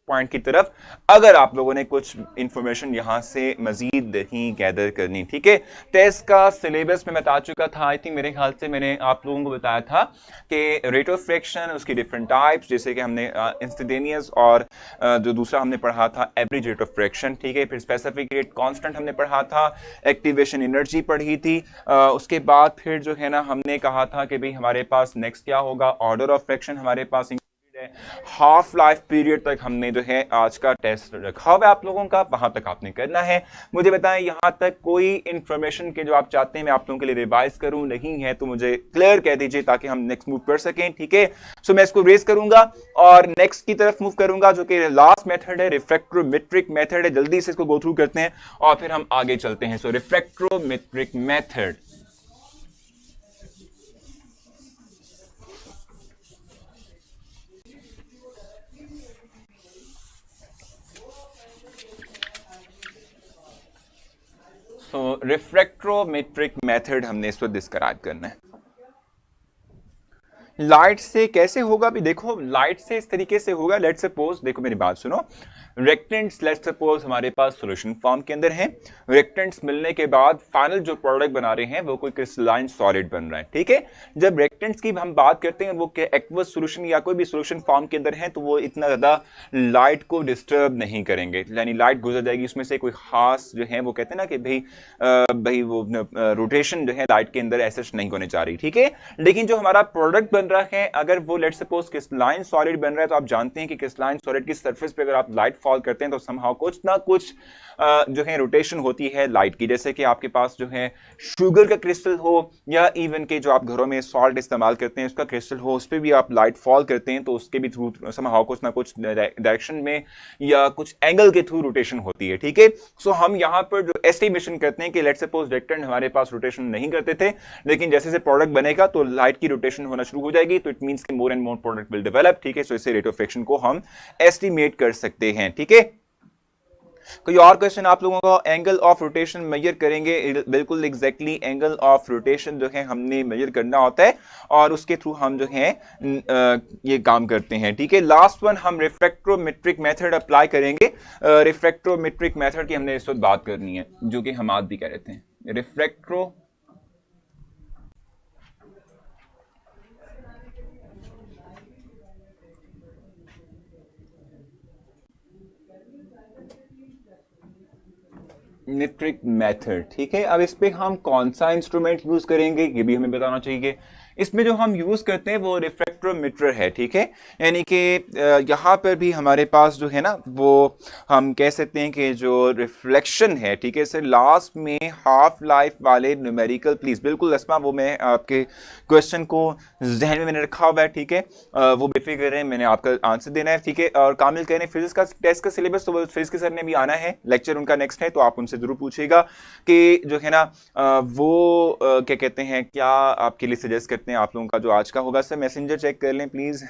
पॉइंट की तरफ, अगर आप लोगों ने कुछ इंफॉर्मेशन यहां से मजीद नहीं गैदर करनी, ठीक है। टेस्ट का सिलेबस में बता चुका था, आई थिंक मेरे ख्याल से मैंने आप लोगों को बताया था कि रेट ऑफ फ्रिक्शन उसकी डिफरेंट टाइप्स, जैसे कि हमने इंस्टेंटेनियस और जो दूसरा हमने पढ़ा था एवरेज रेट ऑफ फ्रिक्शन, ठीक है। फिर स्पेसिफिक रेट कांस्टेंट हमने पढ़ा था, एक्टिवेशन एनर्जी पढ़ी थी, उसके बाद फिर जो है ना हमने कहा था कि भाई हमारे पास नेक्स्ट क्या होगा, ऑर्डर ऑफ फ्रिक्शन हमारे पास, हाफ लाइफ पीरियड तक हमने जो है आज का टेस्ट रखा हुआ है आप लोगों का, वहां तक आपने करना है। मुझे बताएं यहां तक कोई इंफॉर्मेशन के जो आप चाहते हैं मैं आप लोगों के लिए रिवाइज करूं, नहीं है तो मुझे क्लियर कह दीजिए ताकि हम नेक्स्ट मूव कर सकें, ठीक है। सो मैं इसको रेस करूंगा और नेक्स्ट की तरफ मूव करूंगा जो कि लास्ट मेथड है, रिफ्रैक्टोमेट्रिक मेथड है। जल्दी से इसको गो थ्रू करते हैं और फिर हम आगे चलते हैं। सो रिफ्रैक्टोमेट्रिक मेथड, सो रिफ्रैक्ट्रोमेट्रिक मेथड हमने इस वक्त डिस्क्राइब करना है। लाइट से कैसे होगा? भी देखो, लाइट से इस तरीके से होगा। लेट्स सपोज, देखो मेरी बात सुनो, रेक्टेंट्स लेट्स सपोज हमारे पास सॉल्यूशन फॉर्म के अंदर है। रेक्टेंट्स मिलने के बाद फाइनल जो प्रोडक्ट बना रहे हैं वो कोई क्रिस्टलाइन सॉलिड बन रहा है, ठीक है। जब रेक्टेंट्स की हम बात करते हैं वो एक्वस सॉल्यूशन या कोई भी सॉल्यूशन फॉर्म के अंदर है तो वो इतना ज्यादा लाइट को डिस्टर्ब नहीं करेंगे, यानी लाइट गुजर जाएगी उसमें से, कोई खास जो है वो कहते हैं ना कि भाई वो रोटेशन जो है लाइट के अंदर ऐसा नहीं होने जा रही, ठीक है। लेकिन जो हमारा प्रोडक्ट बन रहा है, अगर वो लेट्स सपोज क्रिस्टलाइन सॉलिड बन रहा है, तो आप जानते हैं कि क्रिस्टलाइन सॉलिड की सरफेस पे अगर आप लाइट फॉल करते हैं तो समहाउ कुछ ना कुछ जो है रोटेशन होती है लाइट की। जैसे कि आपके पास जो है शुगर का क्रिस्टल हो या इवन के जो आप घरों में सॉल्ट इस्तेमाल करते हैं उसका क्रिस्टल हो, उस पर भी आप लाइट फॉल करते हैं तो उसके भी थ्रू समहाउ कुछ ना कुछ डायरेक्शन में या कुछ एंगल के थ्रू रोटेशन होती है, ठीक है। सो हम यहाँ पर जो एस्टिमेशन करते हैं कि लेट्स सपोज रेक्टेंट हमारे पास रोटेशन नहीं करते थे, लेकिन जैसे जैसे प्रोडक्ट बनेगा तो लाइट की रोटेशन होना शुरू हो जाएगी, तो इट मींस कि मोर and more product will develop, ठीक है। सो इससे रेट ऑफ फ्रिक्शन को हम एस्टिमेट कर सकते हैं, ठीक है। कोई और क्वेश्चन आप लोगों का? एंगल ऑफ रोटेशन मेजर करेंगे, बिल्कुल एग्जैक्टली एंगल ऑफ रोटेशन जो है हमने मेजर करना होता है और उसके थ्रू हम जो है ये काम करते हैं, ठीक है। लास्ट वन हम रिफ्रैक्ट्रोमेट्रिक मेथड अप्लाई करेंगे। रिफ्रैक्ट्रोमेट्रिक मेथड की हमने इस वक्त बात करनी है, जो कि हम आज भी कह रहे थे। रिफ्रैक्ट्रो मेट्रिक मेथड, ठीक है। अब इस पे हम कौन सा इंस्ट्रूमेंट यूज करेंगे ये भी हमें बताना चाहिए। इसमें जो हम यूज करते हैं वो रिफ्रैक्ट्रोमीटर है, ठीक है। यानी कि यहाँ पर भी हमारे पास जो है ना वो हम कह सकते हैं कि जो रिफ्लेक्शन है, ठीक है। सर लास्ट में हाफ लाइफ वाले न्यूमेरिकल प्लीज बिल्कुल असमा, वो मैं आपके क्वेश्चन को जहन में मैंने रखा हुआ है, ठीक है। वो बेफिक्र रहे, मैंने आपका आंसर देना है, ठीक है। और कामिल कह रहे हैं फिजिक्स का टेस्ट का सिलेबस, तो वो फिजिक्स के सर ने भी आना है, लेक्चर उनका नेक्स्ट है, तो आप उनसे जरूर पूछिएगा कि जो है ना वो क्या कहते हैं, क्या आपके लिए सजेस्ट करते हैं आप लोगों का जो आज का होगा। सर मैसेंजर चेक कर लें प्लीज,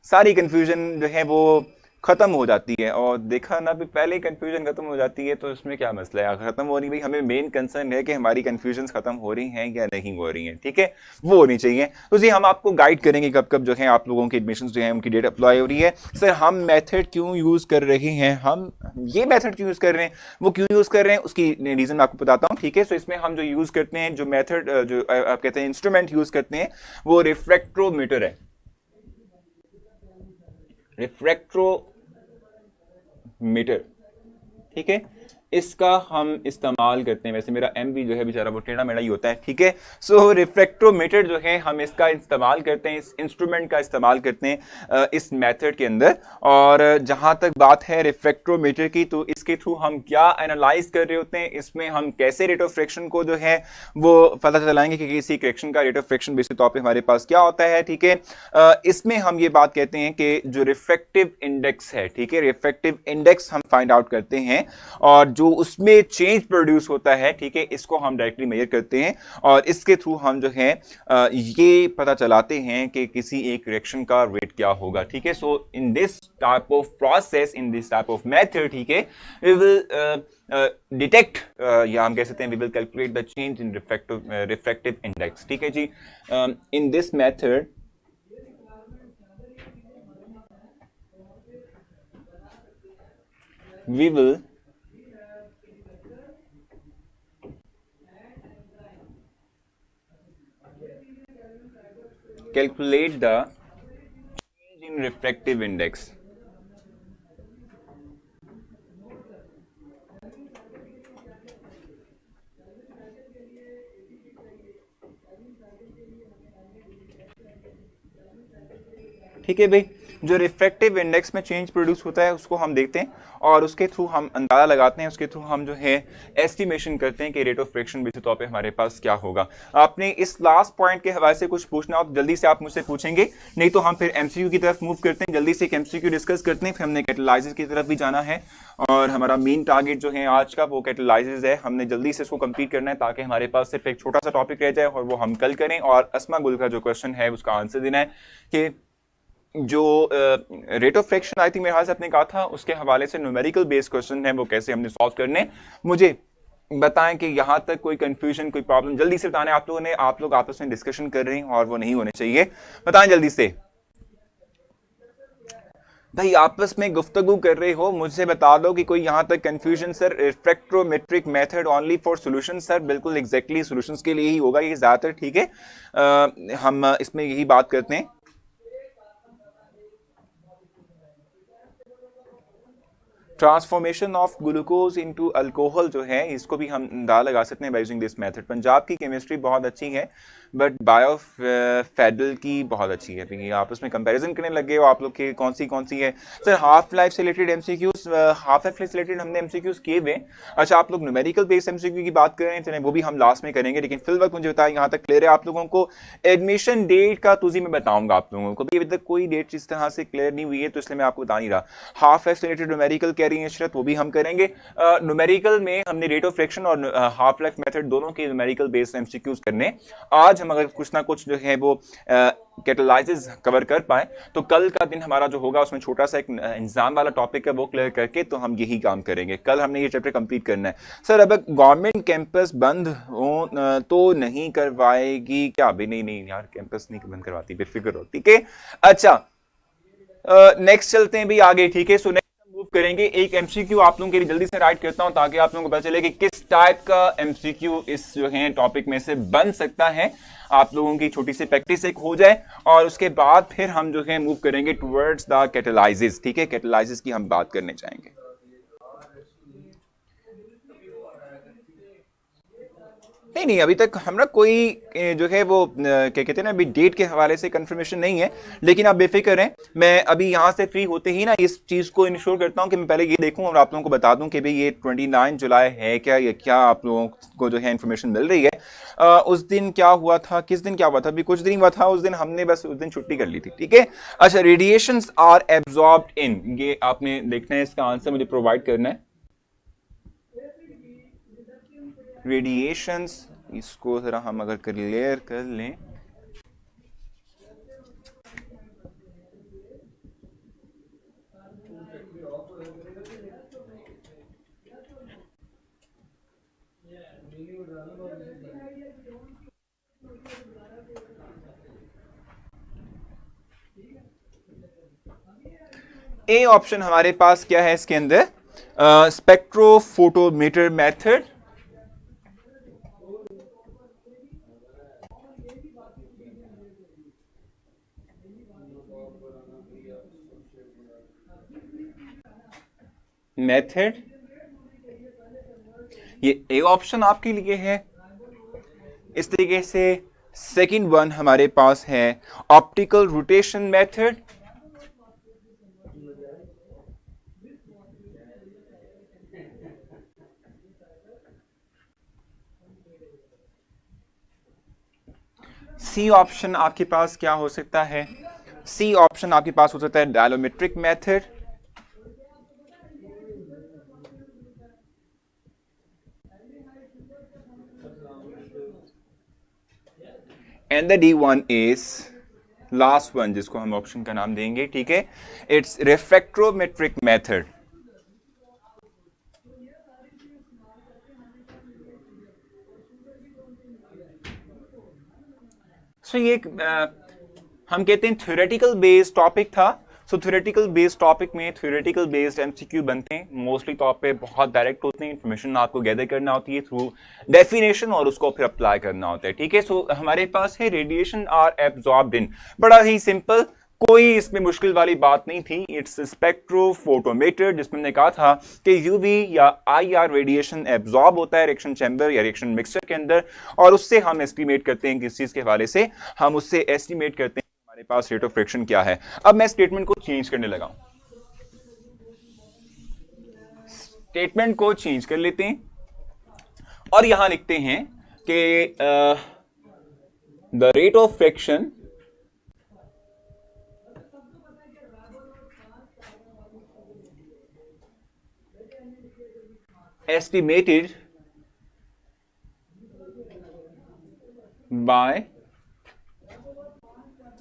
सारी कंफ्यूजन जो है वो खत्म हो जाती है। और देखा ना भी पहले कंफ्यूजन खत्म हो जाती है तो इसमें क्या मसला है, खत्म हो रही भाई, हमें मेन कंसर्न है कि हमारी कंफ्यूजन खत्म हो रही हैं या नहीं हो रही हैं, ठीक है, वो होनी चाहिए। तो जी हम आपको गाइड करेंगे कब कब जो है आप लोगों की एडमिशन जो है उनकी डेट अप्लाई हो रही है। सर हम मेथड क्यों यूज कर रहे हैं, हम ये मेथड क्यों यूज कर रहे हैं, वो क्यों यूज कर रहे हैं उसकी रीजन आपको बताता हूँ, ठीक है। सो इसमें हम जो यूज करते हैं, जो मेथड जो आप कहते हैं इंस्ट्रूमेंट यूज करते हैं वो रिफ्रैक्ट्रोमीटर है। रिफ्रैक्ट्रोमीटर, ठीक है, इसका हम इस्तेमाल करते हैं। वैसे मेरा एम भी जो है बेचारा वो टेढ़ा मेढ़ा ही होता है, ठीक है। सो रिफ्रैक्ट्रोमीटर जो है हम इसका इस्तेमाल करते हैं, इस इंस्ट्रूमेंट का इस्तेमाल करते हैं इस मेथड के अंदर। और जहां तक बात है रिफ्रैक्ट्रोमीटर की, तो इसके थ्रू हम क्या एनालाइज कर रहे होते हैं, इसमें हम कैसे रेट ऑफ फ्रिक्शन को जो है वो पता चलाएंगे कि किसी करेक्शन का रेट ऑफ फ्रिक्शन बेसिक तौर पर हमारे पास क्या होता है, ठीक है। इसमें हम ये बात कहते हैं कि जो रिफ्रैक्टिव इंडेक्स है, ठीक है, रिफ्रैक्टिव इंडेक्स हम फाइंड आउट करते हैं और जो उसमें चेंज प्रोड्यूस होता है, ठीक है, इसको हम डायरेक्टली मेजर करते हैं और इसके थ्रू हम जो है ये पता चलाते हैं कि किसी एक रिएक्शन का रेट क्या होगा, ठीक है। So in this type of process, in this type of method, ठीक है, वी विल डिटेक्ट या हम कह सकते हैं we will calculate the change in refractive index, ठीक है जी। In this method we will calculate the change in refractive index. ठीक है भाई, जो रिफ्रैक्टिव इंडेक्स में चेंज प्रोड्यूस होता है उसको हम देखते हैं और उसके थ्रू हम अंदाजा लगाते हैं, उसके थ्रू हम जो है एस्टिमेशन करते हैं कि रेट ऑफ फ्रिक्शन बेसिक तौर पे हमारे पास क्या होगा। आपने इस लास्ट पॉइंट के हवाले से कुछ पूछना हो तो जल्दी से आप मुझसे पूछेंगे, नहीं तो हम फिर एमसीक्यू की तरफ मूव करते हैं। जल्दी से एक एमसीक्यू डिस्कस करते हैं, फिर हमने कैटेलाइजर की तरफ भी जाना है और हमारा मेन टारगेट जो है आज का वो कैटेलाइजर है। हमने जल्दी से इसको कंप्लीट करना है ताकि हमारे पास सिर्फ एक छोटा सा टॉपिक रह जाए और वो हम कल करें। और अस्मा गुल का जो क्वेश्चन है उसका आंसर देना है कि जो rate of fraction I think मेरे ख्याल से आपने कहा था, उसके हवाले से न्यूमेरिकल बेस्ड क्वेश्चन है, वो कैसे हमने सॉल्व करने, मुझे बताएं कि यहां तक कोई कंफ्यूजन, कोई प्रॉब्लम, जल्दी से बताने। आप लोग आपस में डिस्कशन कर रहे हैं और वो नहीं होने चाहिए, बताएं जल्दी से। भाई आपस में गुफ्तगू कर रहे हो, मुझसे बता दो कि कोई यहां तक confusion. Sir refractometric method only for solution, sir बिल्कुल एग्जैक्टली सॉल्यूशंस के लिए ही होगा ये ज्यादातर, ठीक है। हम इसमें यही बात करते हैं। Transformation of glucose into alcohol जो है, इसको भी हम दा लगा सकते हैं by using this method. Punjab की केमिस्ट्री बहुत अच्छी है, बट बायो फेडरल की बहुत अच्छी है। आपस में कंपैरिजन करने लगे हो आप लोग के कौन सी है। सर हाफ लाइफ से रिलेटेड एमसीक्यूज, हाफ लाइफ से रिलेटेड हमने एमसीक्यूज किए हुए। अच्छा, आप लोग न्यूमेरिकल बेस्ड एमसीक्यू की बात कर रहे हैं, चलें वो भी हम लास्ट में करेंगे, लेकिन फिल वक्त मुझे बताएं यहाँ तक क्लियर है आप लोगों को। एडमिशन डेट का तुझी मैं बताऊंगा आप लोगों को, अभी तक कोई डेट इस तरह से क्लियर नहीं हुई है, तो इसलिए मैं आपको बता नहीं रहा। हाफ लाइफ से रिलेटेड न्यूमेरिकल कह रही है इशरत, वो भी हम करेंगे। न्यूमेरिकल में हमने रेट ऑफ फ्रैक्शन और हाफ लाइफ मेथड दोनों के न्यूमेरिकल बेस्ड एमसीक्यूज करने। आज हम अगर कुछ ना कुछ जो है वो कैटलाइसिस कवर कर पाए, तो कल का दिन हमारा जो होगा उसमें छोटा सा एक एग्जाम वाला टॉपिक है, वो क्लियर करके तो हम यही काम करेंगे। कल हमने ये चैप्टर कंप्लीट करना है। सर अब गवर्नमेंट कैंपस बंद हो तो नहीं करवाएगी क्या? भी नहीं यार, कैंपस नहीं बंद करवाती, बेफिक्र हो, ठीक है। अच्छा नेक्स्ट चलते हैं भी आगे, ठीक है। सो मूव करेंगे। एक एमसीक्यू आप लोगों के लिए जल्दी से राइट करता हूं, ताकि आप लोगों को पता चले कि किस टाइप का एमसीक्यू इस जो है टॉपिक में से बन सकता है। आप लोगों की छोटी सी प्रैक्टिस एक हो जाए, और उसके बाद फिर हम जो है मूव करेंगे टुवर्ड्स द कैटलाइसिस, ठीक है। कैटलाइसिस की हम बात करने जाएंगे। नहीं, अभी तक हमरा कोई जो है वो क्या कहते हैं ना, अभी डेट के हवाले से कंफर्मेशन नहीं है, लेकिन आप बेफिक्र रहें। मैं अभी यहां से फ्री होते ही ना इस चीज को इंश्योर करता हूं कि मैं पहले ये देखूं और आप लोगों को बता दूं कि भाई ये 29 जुलाई है क्या, या क्या आप लोगों को जो है इंफॉर्मेशन मिल रही है। उस दिन क्या हुआ था, किस दिन क्या हुआ था, अभी कुछ दिन हुआ था, उस दिन हमने बस उस दिन छुट्टी कर ली थी, ठीक है। अच्छा, रेडिएशंस आर एब्जॉर्ब्ड इन, ये आपने देखना है, इसका आंसर मुझे प्रोवाइड करना है। रेडिएशंस, इसको जरा हम अगर क्लियर कर लें, ए ऑप्शन हमारे पास क्या है इसके अंदर, स्पेक्ट्रोफोटोमीटर मेथड। मेथड, ये ए ऑप्शन आपके लिए है। इस तरीके से सेकंड वन हमारे पास है optical rotation method. C option आपके पास क्या हो सकता है? सी ऑप्शन आपके पास हो सकता है dilatometric method. And the D one is last one, जिसको हम ऑप्शन का नाम देंगे, ठीक है, इट्स रिफ्रैक्ट्रोमेट्रिक मेथड। सो ये हम कहते हैं थ्योरेटिकल बेस्ड टॉपिक था। सो थ्योरेटिकल बेस्ड टॉपिक में थ्योरेटिकल बेस्ड एमसीक्यू बनते हैं, मोस्टली तौर पे बहुत डायरेक्ट होते हैं, इंफॉर्मेशन आपको गैदर करना होती है थ्रू डेफिनेशन, और उसको फिर अप्लाई करना होता है, ठीक है। सो हमारे पास है रेडिएशन आर एब्जॉर्ब्ड इन, बड़ा ही सिंपल, कोई इसमें मुश्किल वाली बात नहीं थी। इट्स स्पेक्ट्रोफोटोमीटर, जिसमें हमने कहा था कि यूवी या आईआर रेडिएशन एब्जॉर्ब होता है रिएक्शन चैम्बर या रिएक्शन मिक्सचर के अंदर, और उससे हम एस्टिमेट करते हैं किस चीज के हवाले से, हम उससे एस्टिमेट करते हैं हमारे पास रेट ऑफ फ्रिक्शन क्या है। अब मैं स्टेटमेंट को चेंज करने लगा हूं, स्टेटमेंट को चेंज कर लेते हैं और यहां लिखते हैं कि the rate of friction estimated by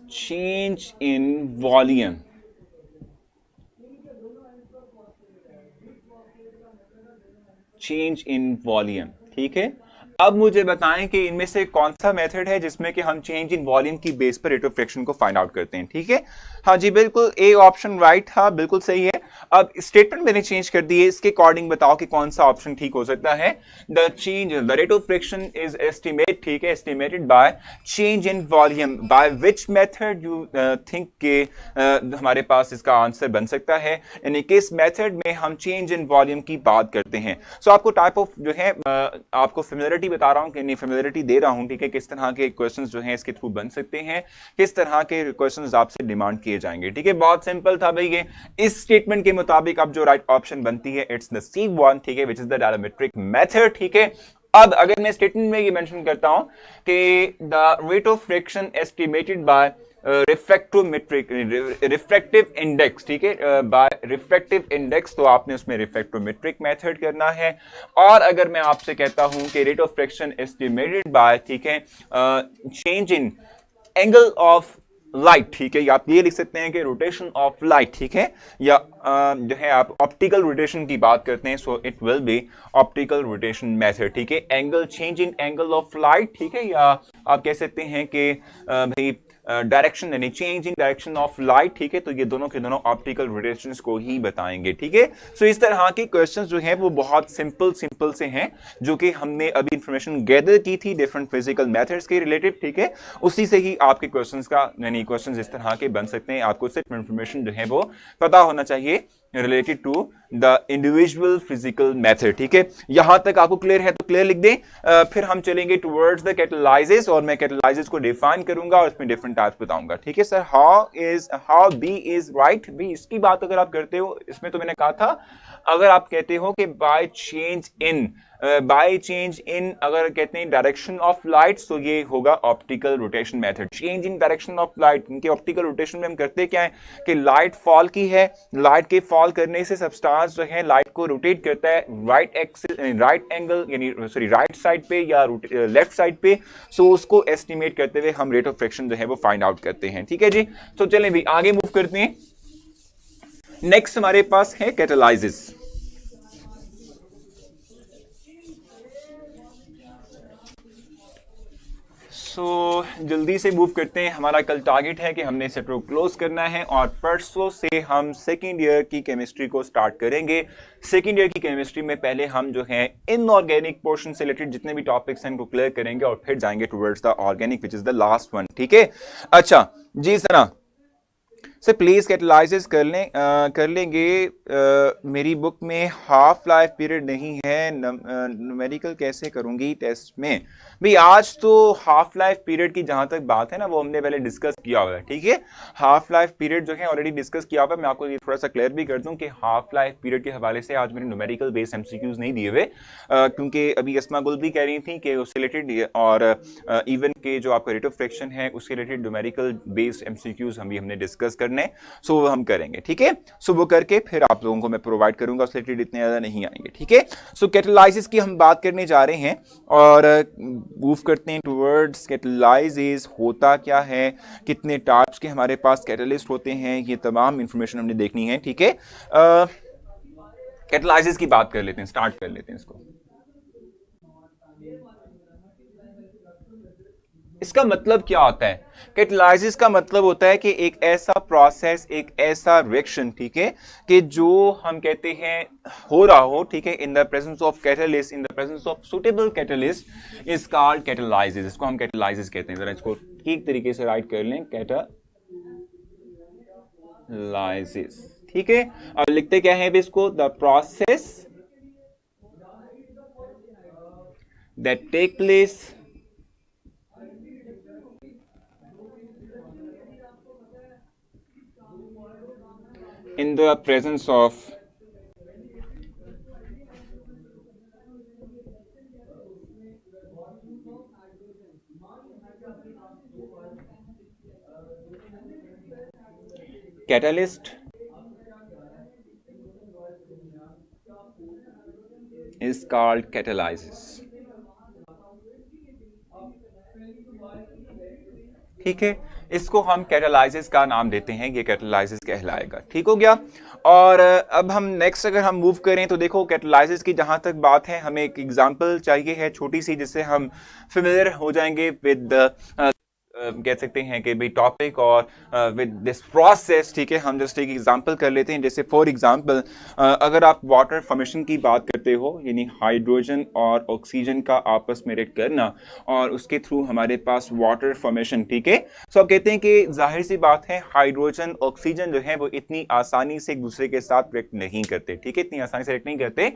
change in volume. Change in volume, ठीक है। अब मुझे बताएं कि इनमें से कौन सा मेथड है जिसमें कि हम चेंज इन वॉल्यूम की बेस पर रेट ऑफ फ्रिक्शन को फाइंड आउट करते हैं, ठीक है। हाँ जी बिल्कुल, ए ऑप्शन राइट था, बिल्कुल सही है। अब स्टेटमेंट मैंने चेंज कर दी है, इसके अकॉर्डिंग बताओ कि कौन सा ऑप्शन ठीक हो सकता है। The change the rate of friction is estimate, ठीक है, estimated by change in volume, by which method you think के हमारे पास इसका आंसर बन सकता है, यानी किस मेथड में हम चेंज इन वॉल्यूम की बात करते हैं। सो आपको टाइप ऑफ जो है आपको फेमिलियरिटी बता रहा हूं कि नहीं, फेमिलियरिटी दे रहा हूं, ठीक है, किस तरह के क्वेश्चंस जो हैं इसके थ्रू बन सकते हैं, किस तरह के क्वेश्चंस आपसे डिमांड किए जाएंगे, ठीक है। बहुत सिंपल था भाई ये। इस स्टेटमेंट के मुताबिक अब जो राइट ऑप्शन बनती है इट्स द सी वन, ठीक है, विच इज द डायनामेट्रिक मेथड, ठीक है। अब अगर मैं स्टेटमेंट में ये मेंशन करता हूं कि the rate of friction estimated by refractometric refractive index, ठीक है, बाय रिफ्रैक्टिव इंडेक्स, तो आपने उसमें रिफ्रैक्टोमेट्रिक मेथड करना है। और अगर मैं आपसे कहता हूं कि rate of friction estimated bye, ठीक है, change in angle of light, ठीक है, या आप ये लिख सकते हैं कि रोटेशन ऑफ लाइट, ठीक है, या जो है आप ऑप्टिकल रोटेशन की बात करते हैं, so it will B optical rotation method, ठीक है। Angle change in angle of light, ठीक है, या आप कह सकते हैं कि भाई डायरेक्शन यानी change in direction of light, ठीक है, तो ये दोनों के दोनों ऑप्टिकल रोटेशंस को ही बताएंगे, ठीक है। सो इस तरह के क्वेश्चंस जो हैं वो बहुत सिंपल से हैं, जो कि हमने अभी इंफॉर्मेशन गैदर की थी डिफरेंट फिजिकल मेथड्स के रिलेटेड, ठीक है, उसी से ही आपके क्वेश्चंस का यानी क्वेश्चंस इस तरह के बन सकते हैं। आपको सिर्फ इंफॉर्मेशन जो है वो पता होना चाहिए related to the individual physical method, ठीक है। यहां तक आपको क्लियर है तो क्लियर लिख दें। फिर हम चलेंगे टुवर्ड्स द कैटालाइसिस, और मैं कैटालाइसिस को डिफाइन करूंगा और इसमें डिफरेंट टाइप्स बताऊंगा, ठीक है sir. How B is right, भी इसकी बात अगर आप करते हो, इसमें तो मैंने कहा था अगर आप कहते हो कि बाय चेंज इन अगर कहते हैं डायरेक्शन ऑफ लाइट, तो ये होगा optical rotation method. Change in direction of light, इनके ऑप्टिकल रोटेशन में हम करते क्या है कि लाइट फॉल की है, लाइट के फॉल करने से सब्सटेंस जो है लाइट को रोटेट करता है राइट एक्सिस, राइट एंगल यानी सॉरी राइट साइड पे या लेफ्ट साइड पे, सो उसको एस्टिमेट करते हुए हम रेट ऑफ फ्रिक्शन जो है वो फाइंड आउट करते हैं, ठीक है जी। तो चलें भी आगे मूव करते हैं। नेक्स्ट हमारे पास है कैटालाइसिस। जल्दी से मूव करते हैं। हमारा कल टारगेट है कि हमने इसे क्लोज करना है और परसों से हम सेकेंड ईयर की केमिस्ट्री को स्टार्ट करेंगे। सेकेंड ईयर की केमिस्ट्री में पहले हम जो है इनऑर्गेनिक पोर्शन से रिलेटेड जितने भी टॉपिक्स हैं इनको क्लियर करेंगे और फिर जाएंगे towards the organic which is the last one, ठीक है। अच्छा जी सना सर प्लीज कैटालाइसिस कर लेंगे। मेरी बुक में हाफ लाइफ पीरियड नहीं है, न्यूमेरिकल कैसे करूंगी टेस्ट में। भाई आज तो हाफ लाइफ पीरियड की जहां तक बात है ना वो हमने पहले डिस्कस किया हुआ है, ठीक है। हाफ लाइफ पीरियड जो है ऑलरेडी डिस्कस किया हुआ है। मैं आपको ये थोड़ा सा क्लियर भी कर दूं कि हाफ लाइफ पीरियड के हवाले से आज मैंने न्यूमेरिकल बेस एमसीक्यूज नहीं दिए हुए, क्योंकि अभी अस्मा गुल भी कह रही थी कि उससे रिलेटेड और इवन के जो आपका रेट ऑफ फ्रिक्शन है उसके रिलेटेड न्यूमेरिकल बेस एमसीक्यूज हमने डिस्कस करने, सो वो हम करेंगे, ठीक है। सो वो करके फिर आप लोगों को मैं प्रोवाइड करूंगा, उससे रिलेटेड इतने ज्यादा नहीं आएंगे, ठीक है। सो कैटालाइसिस की हम बात करने जा रहे हैं और मूव करते हैं टुवर्ड्स कैटालाइसिस होता क्या है, कितने टाइप्स के हमारे पास कैटालिस्ट होते हैं, ये तमाम इंफॉर्मेशन हमने देखनी है, ठीक है। कैटालाइसिस की बात कर लेते हैं, स्टार्ट कर लेते हैं इसको। इसका मतलब क्या होता है? कैटालाइसिस का मतलब होता है कि एक ऐसा प्रोसेस, एक ऐसा रिएक्शन, ठीक है, कि जो हम कहते हैं हो रहा हो, ठीक है, इन the presence of catalyst, in the presence of suitable catalyst is called catalysis. इसको हम कैटालाइसिस कहते हैं। जरा इसको ठीक तरीके से राइट कर लें, कैटालाइसिस, ठीक है। और लिखते क्या है इसको, the process that take place in the presence of catalyst is called catalysis, ठीक है, इसको हम कैटालाइसिस का नाम देते हैं, ये कैटालाइसिस कहलाएगा। ठीक हो गया। और अब हम नेक्स्ट अगर हम मूव करें तो देखो कैटालाइसिस की जहां तक बात है, हमें एक एग्जांपल चाहिए है छोटी सी, जिससे हम फेमिलियर हो जाएंगे विद कह सकते हैं कि भाई टॉपिक और विद दिस प्रोसेस। ठीक है, हम जस्ट एक एग्जांपल कर लेते हैं। जैसे फॉर एग्जांपल अगर आप वाटर फॉर्मेशन की बात करते हो, यानी हाइड्रोजन और ऑक्सीजन का आपस में रिएक्ट करना और उसके थ्रू हमारे पास वाटर फॉर्मेशन। ठीक है, सो आप कहते हैं कि जाहिर सी बात है हाइड्रोजन ऑक्सीजन जो है वो इतनी आसानी से एक दूसरे के साथ रिएक्ट नहीं करते। ठीक है, इतनी आसानी से रिएक्ट नहीं करते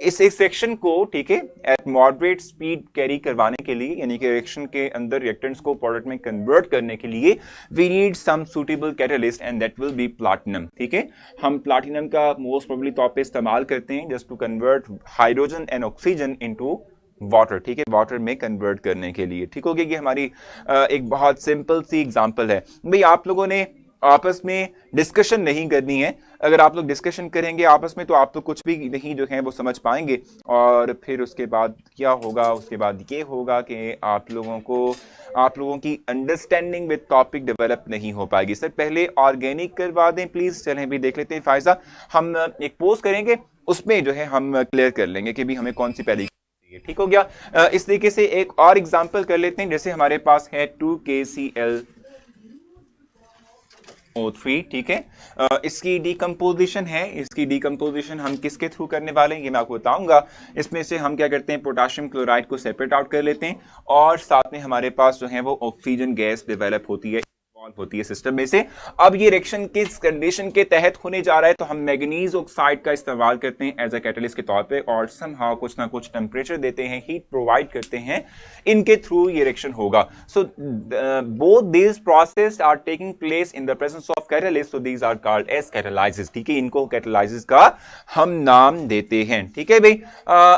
इस सेक्शन को। ठीक है, एट मॉडरेट स्पीड कैरी करवाने के लिए, यानी कि रिएक्शन के अंदर रिएक्टेंट्स को प्रोडक्ट में कन्वर्ट करने के लिए we need some suitable catalyst and that will be platinum. ठीक है, हम प्लैटिनम का मोस्ट प्रोबेबली तौर पे इस्तेमाल करते हैं just to convert hydrogen and oxygen into water. ठीक है, वाटर में कन्वर्ट करने के लिए। ठीक हो गया, ये हमारी एक बहुत सिंपल सी एग्जांपल है। भाई आप लोगों ने आपस में डिस्कशन नहीं करनी है। अगर आप लोग डिस्कशन करेंगे आपस में तो आप लोग कुछ भी नहीं जो है वो समझ पाएंगे, और फिर उसके बाद क्या होगा, उसके बाद ये होगा कि आप लोगों की अंडरस्टैंडिंग विद टॉपिक डेवलप नहीं हो पाएगी। सर पहले ऑर्गेनिक करवा दें प्लीज। चलें भी देख लेते हैं फायजा, हम एक पोस्ट करेंगे उसमें जो है हम क्लियर कर लेंगे कि भी हमें कौन सी पहली। ठीक हो गया। इस तरीके से एक और एग्जांपल कर लेते हैं। जैसे हमारे पास है 2KCl O3। ठीक है, इसकी डीकंपोजिशन है, इसकी डीकंपोजिशन हम किसके थ्रू करने वाले हैं ये मैं आपको बताऊंगा। इसमें से हम क्या करते हैं, पोटाशियम क्लोराइड को सेपरेट आउट कर लेते हैं और साथ में हमारे पास जो है वो ऑक्सीजन गैस डेवलप होती है सिस्टम में से। अब ये रिएक्शन किस कंडीशन के तहत होने जा रहा है, तो हम मैग्नीज ऑक्साइड का इस्तेमाल करते हैं एज अ कैटलिस्ट के तौर पे, और समहाउ कुछ ना कुछ टेम्परेचर देते हैं, हीट प्रोवाइड करते हैं, इनके थ्रू ये रिएक्शन होगा। So both these process are taking place in the presence of catalyst, so these are called as catalysis. ठीक है, इनको कैटालाइसिस का हम नाम देते हैं। ठीक है भाई,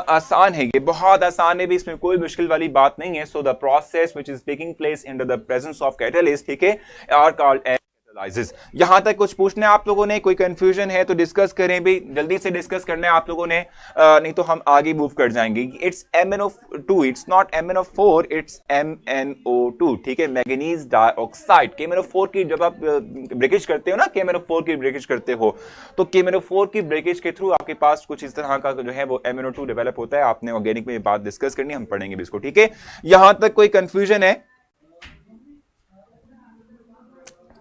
आसान है, ये बहुत आसान है भी, इसमें कोई मुश्किल वाली बात नहीं है। So the process which is taking place in the presence of catalyst, ठीक है, are called as catalysis। यहां तक कुछ पूछना है आप लोगों ने, कोई कंफ्यूजन है तो डिस्कस करें भी, जल्दी से डिस्कस करना है आप लोगों ने, नहीं तो हम आगे मूव कर जाएंगे। It's MnO2, it's not MnO4, it's MnO2। ठीक है, मैग्नीज डाइऑक्साइड। KMnO4 की जब आप ब्रेकेज करते हो ना, KMnO4 की ब्रेकेज करते हो, तो KMnO4 की ब्रेकेज के थ्रू आपके पास कुछ इस तरह का जो है वो MnO2 डेवलप होता है। आपने ऑर्गेनिक में ये बात डिस्कस करनी, हम पढ़ेंगे भी इसको। ठीक है, यहां तक कोई कंफ्यूजन है,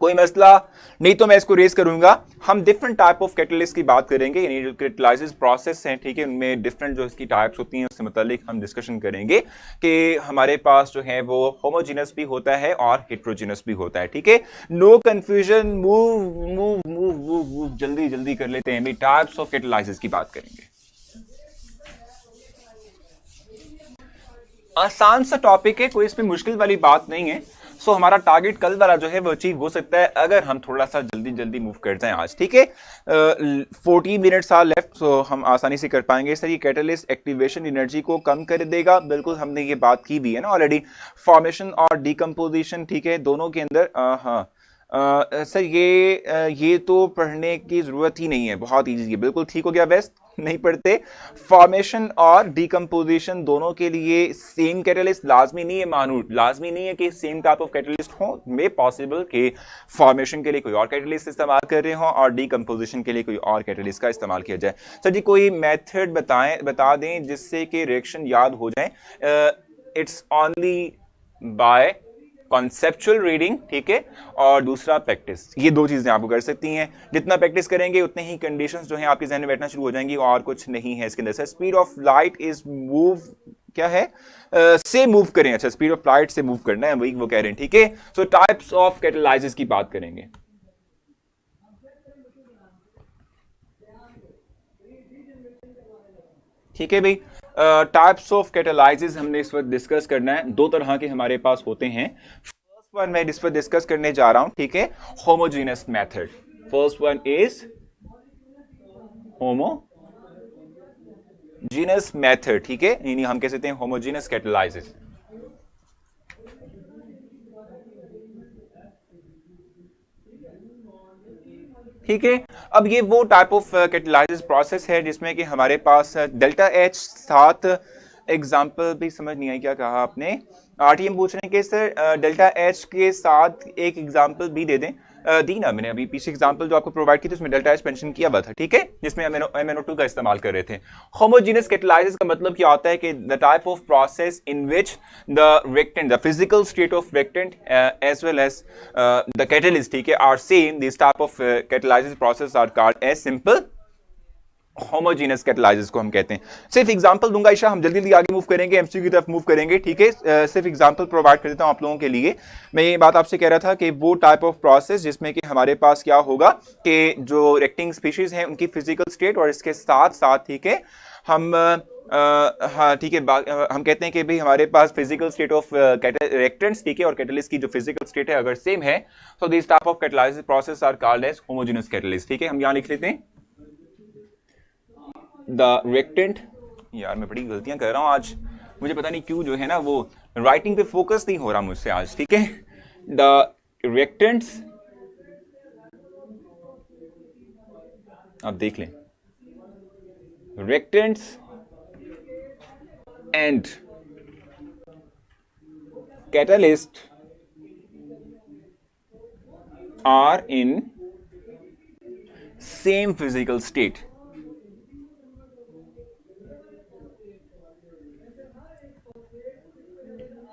कोई मसला नहीं तो मैं इसको रेज करूंगा। हम डिफरेंट टाइप ऑफ कैटलिस्ट की बात करेंगे, यानी जो कैटलाइसिस प्रोसेस हैं, ठीक है, उनमें डिफरेंट जो इसकी टाइप्स होती हैं उससे मुतालिक हम डिस्कशन करेंगे कि हमारे पास जो है वो होमोजीनस भी होता है और हेट्रोजीनस भी होता है। ठीक है, no confusion, move move move move move, जल्दी जल्दी कर लेते हैं। टाइप्स ऑफ कैटलाइसिस की बात करेंगे, आसान सा टॉपिक है, कोई इसमें मुश्किल वाली बात नहीं है। सो हमारा टारगेट कल वाला जो है वो अचीव हो सकता है अगर हम थोड़ा सा जल्दी जल्दी मूव कर जाएं आज। ठीक है, 40 मिनट्स आर लेफ्ट, सो हम आसानी से कर पाएंगे। सर ये कैटलिस्ट एक्टिवेशन एनर्जी को कम कर देगा, बिल्कुल हमने ये बात की भी है ना ऑलरेडी, फॉर्मेशन और डिकम्पोजिशन। ठीक है, दोनों के अंदर हाँ सर ये तो पढ़ने की जरूरत ही नहीं है, बहुत ईजी है, बिल्कुल ठीक हो गया, बेस्ट नहीं पढ़ते। फॉर्मेशन और डिकम्पोजिशन दोनों के लिए सेम कैटलिस्ट लाजमी नहीं है, मानूर लाजमी नहीं है कि सेम टाइप ऑफ कैटलिस्ट हो। मे पॉसिबल कि फॉर्मेशन के लिए कोई और कैटलिस्ट इस्तेमाल कर रहे हो और डिकम्पोजिशन के लिए कोई और कैटलिस्ट का इस्तेमाल किया जाए। सर जी कोई मेथड बता दें जिससे कि रिएक्शन याद हो जाए। It's only by conceptual reading, ठीक है, और दूसरा प्रैक्टिस। ये दो चीजें आपको कर सकती हैं, जितना प्रैक्टिस करेंगे उतने ही कंडीशंस जो हैं आपके जहन में बैठना शुरू हो जाएंगी, और कुछ नहीं है इसके अंदर। Speed of light is move, क्या है से मूव करें, अच्छा स्पीड ऑफ लाइट से मूव करना है, वही वो कह रहे हैं। ठीक है, सो टाइप्स ऑफ कैटलाइसिस की बात करेंगे। ठीक है भाई, टाइप्स ऑफ कैटलाइसिस हमने इस वक्त डिस्कस करना है। दो तरह के हमारे पास होते हैं। फर्स्ट वन मैं इस वक्त डिस्कस करने जा रहा हूं, ठीक है, homogeneous method. First one is homogeneous method, ठीक है, यानी हम कह सकते हैं होमोजीनस कैटलाइसिस। ठीक है, अब ये वो टाइप ऑफ कैटलाइसिस प्रोसेस है जिसमें कि हमारे पास डेल्टा H साथ एग्जाम्पल भी समझ नहीं आई, क्या कहा आपने? आरटीएम पूछ रहे हैं कि सर डेल्टा एच के साथ एक एग्जाम्पल भी दे दें। दी ना मैंने अभी पीछे एग्जांपल जो आपको प्रोवाइड की थी उसमें डेल्टा एच मेंशन किया हुआ था, ठीक है, जिसमें MnO2 का इस्तेमाल कर रहे थे। होमोजेनस कैटालाइसिस का मतलब क्या होता है कि the type of process in which the reactant, the physical state of reactant as well as the catalyst, ठीक है, are same. This type of catalysis process are called as simple homogenous catalysis को हम कहते हैं। सिर्फ example दूंगा ईशा, हम जल्दी जल्दी आगे मूव करेंगे, एमसीक्यू की तरफ मूव करेंगे, ठीक है। सिर्फ एग्जांपल प्रोवाइड कर देता हूं आप लोगों के लिए। मैं ये बात आपसे कह रहा था कि वो टाइप ऑफ प्रोसेस जिसमें कि हमारे पास क्या होगा कि जो रिएक्टिंग स्पीशीज हैं उनकी फिजिकल स्टेट और इसके साथ साथ, ठीक है, हम हाँ ठीक है, हम कहते हैं कि भाई हमारे पास फिजिकल स्टेट ऑफ रिएक्टेंट्स, ठीक है, और कैटलिस्ट की जो फिजिकल स्टेट है अगर सेम है तो this type of catalysis process are called as homogenous catalyst, ठीक है। हम यहां लिख लेते हैं द रिएक्टेंट। यार मैं बड़ी गलतियां कर रहा हूं आज, मुझे पता नहीं क्यों जो है ना वो राइटिंग पे फोकस नहीं हो रहा मुझसे आज, ठीक है। द रिएक्टेंट्स, आप देख लें, reactants and catalyst are in same physical state.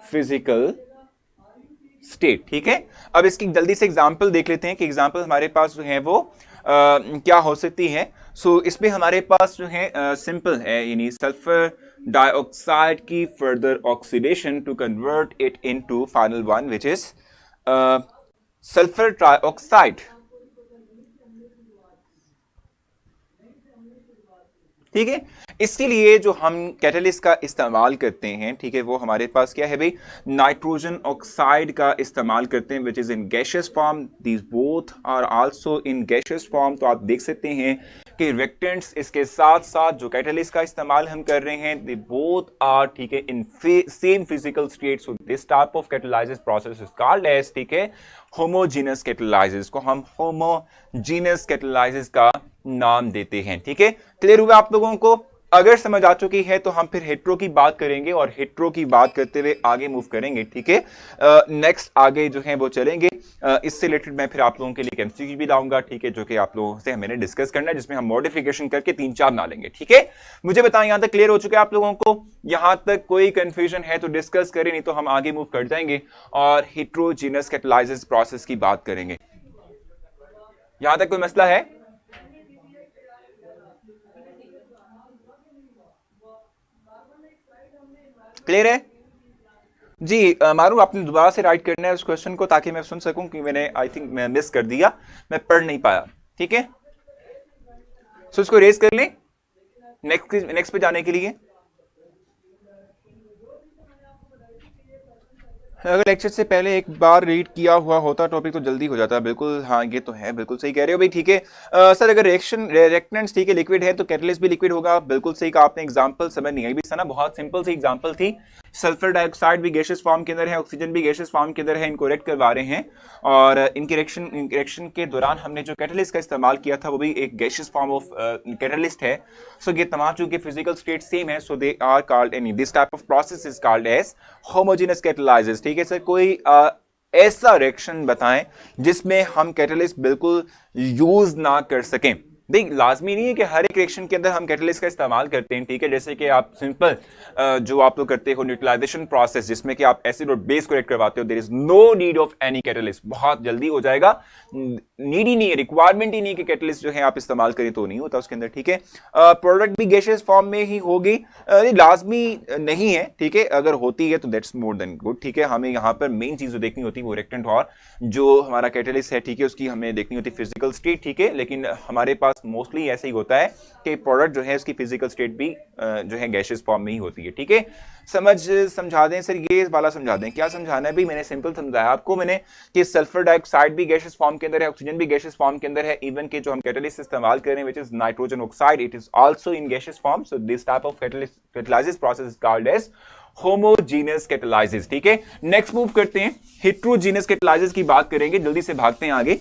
Physical state, ठीक है। अब इसकी जल्दी से एग्जांपल देख लेते हैं कि एग्जांपल हमारे पास जो है वो क्या हो सकती है। सो इसमें हमारे पास जो है सिंपल है, यानी सल्फर डाइऑक्साइड की further oxidation to convert it into final one which is sulphur trioxide, ठीक है। इसके लिए जो हम कैटलिस्ट का इस्तेमाल करते हैं, ठीक है, वो हमारे पास क्या है भाई, नाइट्रोजन ऑक्साइड का इस्तेमाल करते हैं which is in gaseous form. These both are also in gaseous form. तो आप देख सकते हैं कि रिएक्टेंट्स इसके साथ साथ जो कैटलिस्ट का इस्तेमाल हम कर रहे हैं दे बोथ आर, ठीक है, in same physical state. So this type of catalysis process is called as, ठीक है, होमोजेनस कैटालाइसिस को हम होमोजेनस कैटालाइसिस का नाम देते हैं, ठीक है। क्लियर हुआ आप लोगों को? अगर समझ आ चुकी है तो हम फिर हेट्रो की बात करेंगे और हेट्रो की बात करते हुए आगे मूव करेंगे, ठीक है। नेक्स्ट आगे जो है वो चलेंगे। इससे रिलेटेड मैं फिर आप लोगों के लिए एमसीक्यू भी लाऊंगा, ठीक है, जो कि आप लोगों से मैंने डिस्कस करना है, जिसमें हम मॉडिफिकेशन करके 3-4 बना लेंगे, ठीक है। मुझे बताएं यहां तक क्लियर हो चुका है आप लोगों को? यहां तक कोई कंफ्यूजन है तो डिस्कस करें, नहीं तो हम आगे मूव कर जाएंगे और हेट्रोजेनस कैटालाइसिस प्रोसेस की बात करेंगे। यहां तक कोई मसला है? क्लियर है जी? मारू आपने दोबारा से राइट करना है उस क्वेश्चन को ताकि मैं सुन सकूं कि मैंने आई थिंक मैं मिस कर दिया, मैं पढ़ नहीं पाया, ठीक है। सो इसको रेज कर लें नेक्स्ट पे जाने के लिए। अगर लेक्चर से पहले एक बार रीड किया हुआ होता टॉपिक तो जल्दी हो जाता। बिल्कुल हाँ, ये तो है, बिल्कुल सही कह रहे हो भाई, ठीक है। सर अगर रिएक्टेंट्स, ठीक है, लिक्विड है तो कैटलिस्ट भी लिक्विड होगा। बिल्कुल सही कहा आपने। एग्जांपल समझ नहीं आई भी सना, बहुत सिंपल सी एग्जांपल थी। सल्फर डाइऑक्साइड भी गैशियस फॉर्म के अंदर है, ऑक्सीजन भी गैशियस फॉर्म के अंदर है, इनको रिएक्ट करवा रहे हैं और इनके रिएक्शन के दौरान हमने जो कैटलिस्ट का इस्तेमाल किया था वो भी एक गैशियस फॉर्म ऑफ कैटलिस्ट है। सो ये तमाम चूंकि फिजिकल स्टेट सेम है, so they are called any this type of process is called as homogeneous catalysis, ठीक है। सर कोई ऐसा रिएक्शन बताएं जिसमें हम कैटलिस्ट बिल्कुल यूज ना कर सकें। देख, लाजमी नहीं है कि हर एक रिएक्शन के अंदर हम कैटलिस्ट का इस्तेमाल करते हैं, ठीक है। जैसे कि आप सिंपल जो आप लोग करते हो न्यूट्रलाइजेशन प्रोसेस, जिसमें कि आप एसिड और बेस को रिएक्ट करवाते हो, there is no need of any catalyst, बहुत जल्दी हो जाएगा। नीड ही नहीं है, रिक्वायरमेंट ही नहीं कि कैटलिस्ट जो है आप इस्तेमाल करें, तो नहीं होता उसके अंदर, ठीक है। प्रोडक्ट भी गैशियस फॉर्म में ही होगी, लाजमी नहीं है, ठीक है। अगर होती है तो दैट्स मोर देन गुड, ठीक है। हमें यहाँ पर मेन चीज जो देखनी होती है वो रिएक्टेंट और जो हमारा कैटलिस्ट है, ठीक है, उसकी हमें देखनी होती है फिजिकल स्टेट, ठीक है। लेकिन हमारे पास मोस्टली ऐसे ही होता है कि प्रोडक्ट जो है उसकी फिजिकल स्टेट भी जो है गैशियस फॉर्म में ही होती है, ठीक है। समझा दें सर, ये वाला समझा दें। क्या समझाना है भी? मैंने सिंपल समझाया आपको मैंने कि सल्फर डाइऑक्साइड भी गैशियस फॉर्म के अंदर है, ऑक्सीजन भी गैशियस फॉर्म के अंदर है, इवन कि जो हम कैटलिस्ट इस्तेमाल कर रहे हैं which is nitrogen oxide, it is also in gaseous form. So this type of catalysis process is called as homogeneous catalysis, ठीक है। नेक्स्ट मूव करते हैं, हेट्रोजेनस कैटालाइसिस की बात करेंगे। जल्दी से भागते हैं आगे।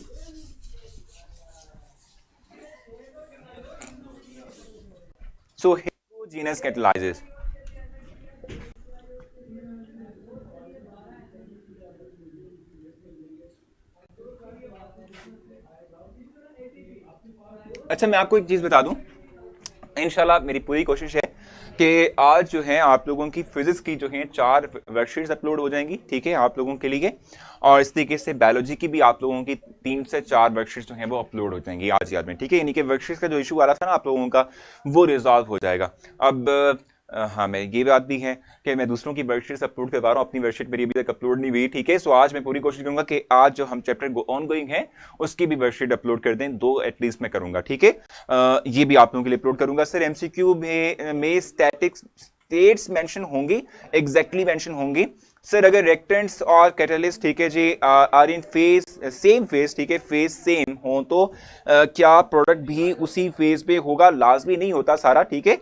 सो हेट्रोजेनस कैटालाइसिस, अच्छा, मैं आपको एक चीज बता दूं, इंशाल्लाह मेरी पूरी कोशिश है कि आज जो है आप लोगों की फिजिक्स की जो है 4 वर्कशीट्स अपलोड हो जाएंगी, ठीक है, आप लोगों के लिए। और इस तरीके से बायोलॉजी की भी आप लोगों की 3 से 4 वर्कशीट्स जो हैं वो अपलोड हो जाएंगी आज याद में, ठीक है। यानी कि वर्कशीट्स का जो इशू आ रहा था ना आप लोगों का, वो रिजॉल्व हो जाएगा। अब हाँ, मैं ये बात भी है कि मैं दूसरों की वर्कशीट्स अपलोड करवा रहा हूँ, अपनी वर्कशीट मेरी अभी तक अपलोड नहीं हुई, ठीक है। सो आज मैं पूरी कोशिश करूंगा कि आज जो हम चैप्टर ऑन गोइंग है उसकी भी वर्कशीट अपलोड कर दें, 2 एटलीस्ट मैं करूंगा, ठीक है। ये भी आप लोगों के लिए अपलोड करूंगा। सर एमसीक्यू में स्टैटिक स्टेट्स मेंशन होंगी, एग्जैक्टली मेंशन होंगी। सर अगर रेक्टेंट्स और कैटलिस्ट, ठीक है जी, are in phase same phase, ठीक है, फेज सेम हो तो क्या प्रोडक्ट भी उसी फेज पे होगा? लाजमी नहीं होता सारा, ठीक है।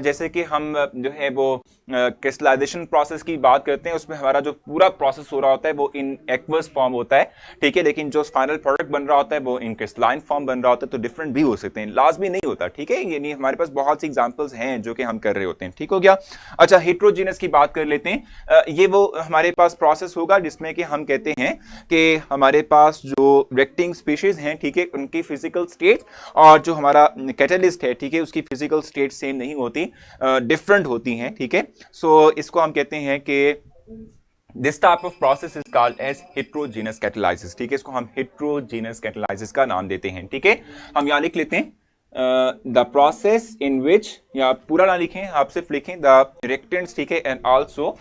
जैसे कि हम जो है वो क्रिस्टलाइजेशन प्रोसेस की बात करते हैं, उसमें हमारा जो पूरा प्रोसेस हो रहा होता है वो इन एक्वस फॉर्म होता है, ठीक है। लेकिन जो फाइनल प्रोडक्ट बन रहा होता है वो इन क्रिस्टलाइन फॉर्म बन रहा होता है, तो डिफरेंट भी हो सकते हैं, लाजमी नहीं होता, ठीक है। यानी हमारे पास बहुत सी एग्जांपल्स हैं जो कि हम कर रहे होते हैं, ठीक हो गया। अच्छा, हेट्रोजीनस की बात कर लेते हैं। ये वो हमारे पास प्रोसेस होगा जिसमें कि हम कहते हैं कि हमारे पास जो रेक्टिंग स्पीशीज हैं, ठीक है, उनकी फिजिकल स्टेट और जो हमारा कैटलिस्ट है, ठीक है, उसकी फिजिकल स्टेट सेम नहीं होती, डिफरेंट होती हैं, ठीक है। सो इसको हम कहते हैं कि this type of process is called as heterogeneous catalysis, ठीक है। इसको हम हेट्रोजीनस कैटलाइसिस का नाम देते हैं, ठीक है। हम यहां लिख लेते हैं द प्रोसेस इन विच, या पूरा ना लिखें, आप सिर्फ लिखें द रिएक्टेंट्स, ठीक है, and also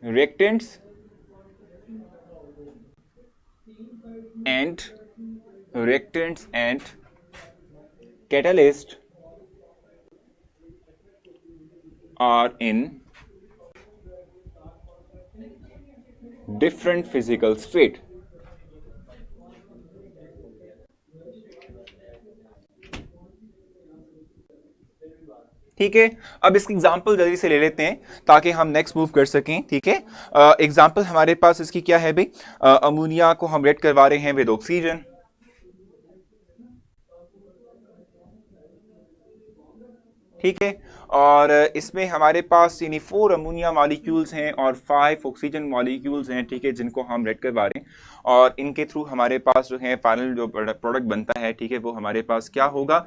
reactants and catalyst are in different physical state. ठीक है, अब इसकी एग्जांपल जल्दी से ले लेते हैं ताकि हम नेक्स्ट मूव कर सकें, ठीक है। एग्जांपल हमारे पास इसकी क्या है भाई? अमोनिया को हम रेड करवा रहे हैं विद ऑक्सीजन, ठीक है। और इसमें हमारे पास यानी 4 अमोनिया मॉलिक्यूल्स हैं और 5 ऑक्सीजन मॉलिक्यूल्स हैं, ठीक है, जिनको हम रेड करवा रहे हैं। और इनके थ्रू हमारे पास जो है फाइनल जो प्रोडक्ट बनता है, ठीक है, वो हमारे पास क्या होगा?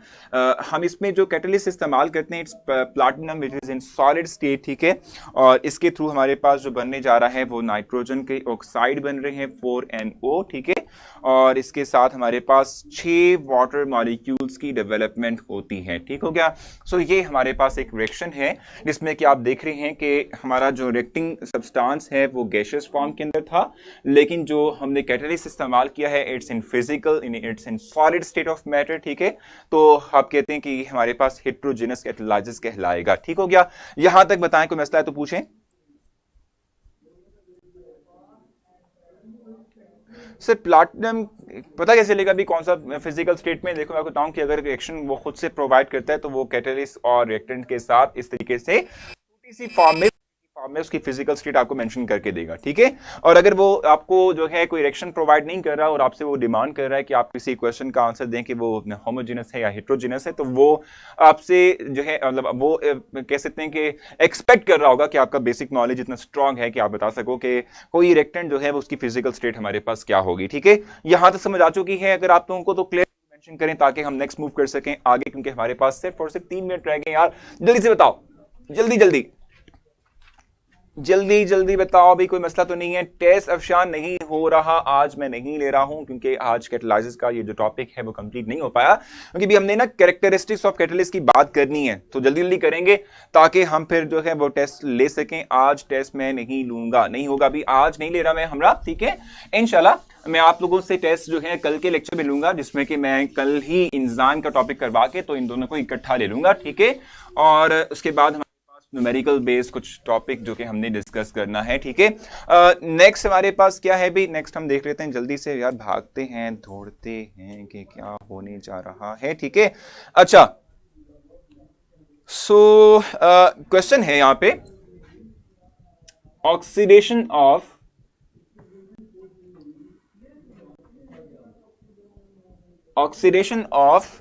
हम इसमें जो कैटलिस्ट इस्तेमाल करते हैं it's platinum which is in solid state, ठीक है। और इसके थ्रू हमारे पास जो बनने जा रहा है वो नाइट्रोजन के ऑक्साइड बन रहे हैं 4NO, ठीक है। और इसके साथ हमारे पास 6 वाटर मॉलिक्यूल्स की डेवलपमेंट होती है, ठीक हो गया। सो ये हमारे पास एक रिएक्शन है जिसमें कि आप देख रहे हैं कि हमारा जो रिएक्टिंग सब्सटेंस है वो गैसियस फॉर्म के अंदर था, लेकिन जो हमने कैटलिस्ट इस्तेमाल किया है it's in physical, it's in solid state of matter, ठीक है। तो आप कहते हैं कि हमारे पास हेट्रोजेनस कैटलाइसिस कहलाएगा, ठीक हो गया। यहां तक बताएं, कोई मसला है तो पूछें। सर प्लैटिनम पता कैसे चलेगा भी कौन सा फिजिकल स्टेट में? देखो मैं बताऊं कि अगर रिएक्शन वो खुद से प्रोवाइड करता है तो वो कैटलिस्ट और रिएक्टेंट के साथ इस तरीके से छोटी सी फॉर्म में उसकी फिजिकल स्टेट आपको मेंशन करके देगा, ठीक है। और अगर वो आपको जो है कोई रिएक्शन प्रोवाइड नहीं कर रहा और आपसे वो डिमांड कर रहा है कि आप किसी क्वेश्चन का आंसर दें कि वो होमोजेनस है या हेट्रोजेनस है, तो वो आपसे जो है मतलब वो कह सकते हैं कि एक्सपेक्ट कर रहा होगा कि आपका बेसिक नॉलेज इतना स्ट्रांग है कि आप बता सको कि कोई रिएक्टेंट जो है वो उसकी फिजिकल स्टेट हमारे पास क्या होगी, ठीक है। यहां तक समझ आ चुकी है अगर आप लोगों को तो क्लियर मेंशन करें ताकि हम नेक्स्ट मूव कर सकें आगे, क्योंकि हमारे पास सिर्फ और सिर्फ 3 मिनट रह गए यार। जल्दी से बताओ, जल्दी जल्दी जल्दी जल्दी बताओ, अभी कोई मसला तो नहीं है? टेस्ट अफशान नहीं हो रहा आज, मैं नहीं ले रहा हूं क्योंकि आज कैटलाइसिस का ये जो टॉपिक है वो कंप्लीट नहीं हो पाया, क्योंकि भी हमने ना कैरेक्टरिस्टिक्स ऑफ कैटलिस्ट की बात करनी है, तो जल्दी जल्दी करेंगे ताकि हम फिर जो है वो टेस्ट ले सकें। आज टेस्ट मैं नहीं लूंगा, नहीं होगा, अभी आज नहीं ले रहा मैं हमरा, ठीक है। इंशाल्लाह मैं आप लोगों से टेस्ट जो है कल के लेक्चर में लूंगा, जिसमें कि मैं कल ही इंजान का टॉपिक करवा के तो इन दोनों को इकट्ठा ले लूंगा, ठीक है। और उसके बाद न्यूमेरिकल बेस कुछ टॉपिक जो कि हमने डिस्कस करना है, ठीक है। नेक्स्ट हमारे पास क्या है भी? नेक्स्ट हम देख लेते हैं जल्दी से यार, भागते हैं दौड़ते हैं कि क्या होने जा रहा है, ठीक है। अच्छा, सो क्वेश्चन है यहां पे, ऑक्सीडेशन ऑफ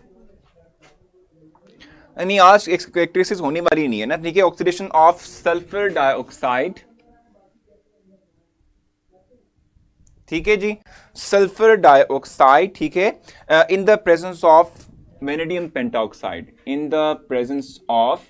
नहीं, आज कैरेक्टरिस्टिक्स होने वाली नहीं है ना, ठीक है। ऑक्सीडेशन ऑफ सल्फर डाइऑक्साइड, ठीक है जी, सल्फर डाइऑक्साइड, ठीक है, इन the presence of vanadium pentoxide, in the presence of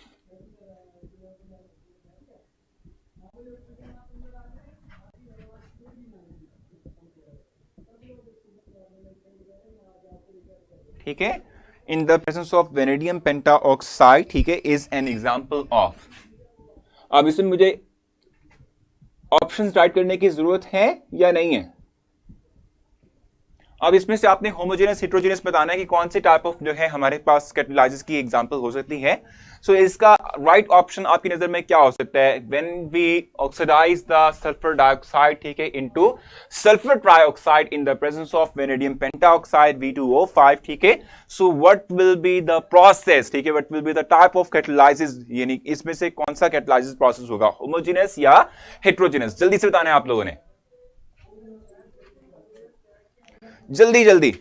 ठीक है, इन the presence of vanadium pentoxide, ठीक है, इज एन एग्जांपल ऑफ। अब इसमें मुझे ऑप्शंस राइट करने की जरूरत है या नहीं है? अब इसमें से आपने होमोजेनस हेट्रोजेनस बताना है कि कौन से टाइप ऑफ जो है हमारे पास कैटालाइसिस की एग्जांपल हो सकती है। सो इसका राइट ऑप्शन आपकी नजर में क्या हो सकता है? When we oxidise the sulphur dioxide, ठीक है, into sulphur trioxide in the presence of vanadium pentoxide V2O5, ठीक है। So what will be the process, ठीक है, what will be the type of catalysis, यानी इसमें से कौन सा कैटालाइसिस प्रोसेस होगा, होमोजेनस या हेट्रोजेनस? जल्दी से बताना है आप लोगों ने, जल्दी जल्दी,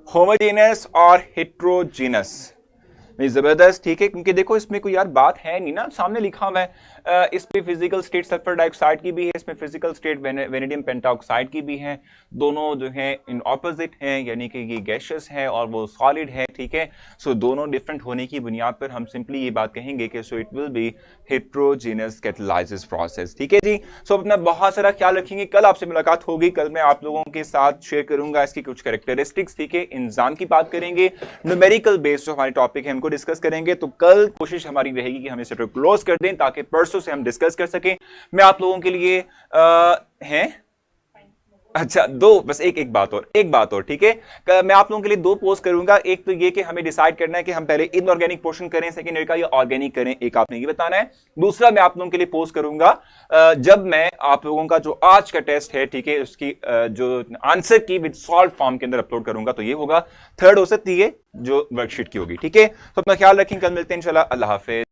होमोजेनस और हेट्रोजेनस। जबरदस्त, ठीक है, क्योंकि देखो इसमें कोई यार बात है नहीं ना, सामने लिखा हुआ है, इस पे फिजिकल स्टेट सल्फर डाइऑक्साइड की भी है, इसमें फिजिकल स्टेट वेनेडियम पेंटाऑक्साइड की भी है, दोनों जो है इन ऑपोजिट हैं, यानी कि ये गैसियस है और वो सॉलिड है, ठीक है। सो दोनों डिफरेंट होने की बुनियाद पर हम सिंपली ये बात कहेंगे कि so it will B heterogeneous catalysis process, ठीक है जी। सो अपना बहुत सारा ख्याल रखेंगे, कल आपसे मुलाकात होगी, कल मैं आप लोगों के साथ शेयर करूंगा इसकी कुछ कैरेक्टरिस्टिक्स, ठीक है, इंजाम की बात करेंगे, न्यूमेरिकल बेस्ड जो हमारे टॉपिक है हमको डिस्कस करेंगे। तो कल कोशिश हमारी रहेगी कि हम इसे क्लोज कर दें ताकि परसों से हम डिस्कस कर सकें। मैं आप लोगों के लिए हैं, अच्छा दो, बस एक बात और, ठीक है, मैं आप लोगों के लिए दो पोस्ट करूंगा। एक तो ये कि हमें डिसाइड करना है कि हम पहले इनऑर्गेनिक पोर्शन करें सेकेंड ईयर का या ऑर्गेनिक करें, एक आपने ये बताना है। दूसरा मैं आप लोगों के लिए पोस्ट करूंगा जब मैं आप लोगों का जो आज का टेस्ट है, ठीक है, उसकी जो आंसर की विद सॉल्व फॉर्म के अंदर अपलोड करूंगा, तो ये होगा। थर्ड हो सकती है जो वर्कशीट की होगी, ठीक है। तो अपना ख्याल रखें, कल मिलते हैं इंशाल्लाह। अल्लाह हाफिज।